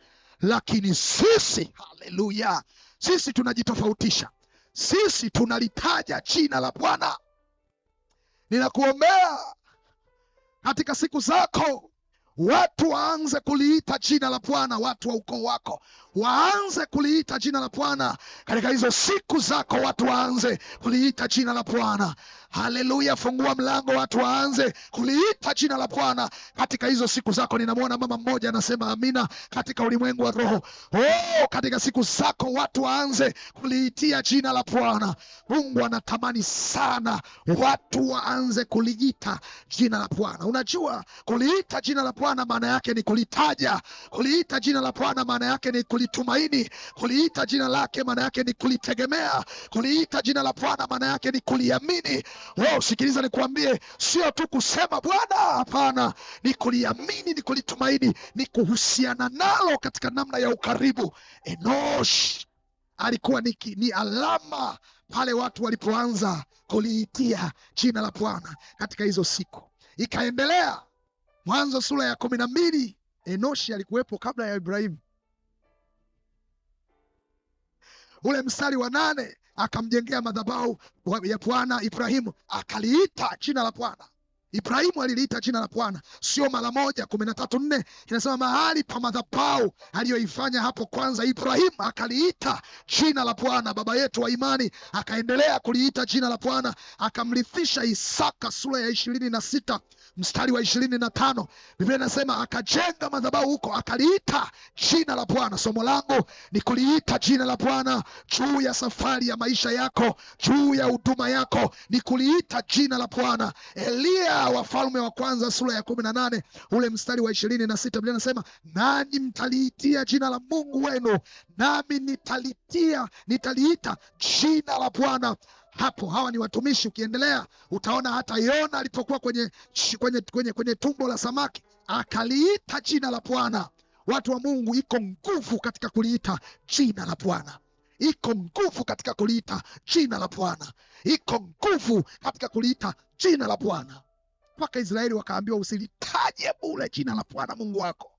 lakini sisi, haleluya, sisi tunajitofautisha. Sisi tunalitaja jina la Bwana. Ninakuombea katika siku zako watu waanze kuliita jina la Bwana. Watu wa ukoo wako waanze kuliita jina la Bwana katika hizo siku zako. Watu waanze kuliita jina la Bwana. Haleluya, fungua mlango, watu waanze kuliita jina la Bwana katika hizo siku zako. Ninamwona mama mmoja anasema amina katika ulimwengu wa roho. Katika siku zako watu waanze kuliitia jina la Bwana. Mungu anatamani sana watu waanze kuliita jina la Bwana. Unajua kuliita jina la Bwana maana yake ni kulitaja. Kuliita jina la Bwana maana yake ni kulitumaini. Kuliita jina lake maana yake ni kulitegemea. Kuliita jina la Bwana maana yake ni kuliamini. Wewe sikiliza nikwambie, sio tu kusema Bwana, hapana, ni kuliamini, ni kulitumaini, ni kuhusiana nalo katika namna ya ukaribu. Enosh alikuwa ni alama pale watu walipoanza kuliitia jina la Bwana katika hizo siku. Ikaendelea Mwanzo sura ya 12. Enoshi alikuwepo kabla ya Ibrahimu. Ule mstari wa 8, akamjengea madhabahu ya Bwana Ibrahimu, akaliita jina la Bwana. Ibrahimu aliliita jina la Bwana sio mara moja. 13:4 inasema mahali pa madhabahu aliyoifanya hapo kwanza, Ibrahimu akaliita jina la Bwana. Baba yetu wa imani akaendelea kuliita jina la Bwana, akamrithisha Isaka. Sura ya 26 mstari wa 25, Biblia inasema akajenga madhabahu huko, akaliita jina la Bwana. Somo langu ni kuliita jina la Bwana juu ya safari ya maisha yako, juu ya huduma yako, ni kuliita jina la Bwana. Elia, Wafalme wa Kwanza sura ya 18 ule mstari wa 26, Biblia inasema nanyi mtaliitia jina la Mungu wenu, nami nitaliita jina la Bwana. Hapo hawa ni watumishi. Ukiendelea utaona hata Yona alipokuwa kwenye tumbo la samaki akaliita jina la Bwana. Watu wa Mungu, iko nguvu katika kuliita jina la Bwana. Iko nguvu katika kuliita jina la Bwana. Iko nguvu katika kuliita jina la Bwana. Mpaka Israeli wakaambiwa usilitaje bure jina la Bwana Mungu wako,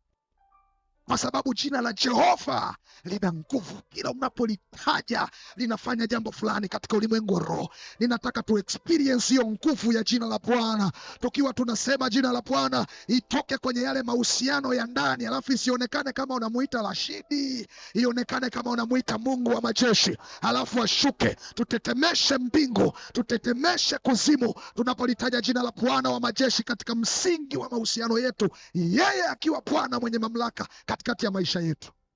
kwa sababu jina la Jehova lina nguvu. Kila unapolitaja linafanya jambo fulani katika ulimwengu wa roho. Ninataka tu experience hiyo nguvu ya jina la Bwana. Tukiwa tunasema jina la Bwana, itoke kwenye yale mahusiano ya ndani, alafu isionekane kama unamuita Rashidi, ionekane kama unamuita Mungu wa majeshi, alafu ashuke. Tutetemeshe mbingu, tutetemeshe kuzimu tunapolitaja jina la Bwana wa majeshi katika msingi wa mahusiano yetu, yeye akiwa Bwana mwenye mamlaka katikati ya maisha yetu.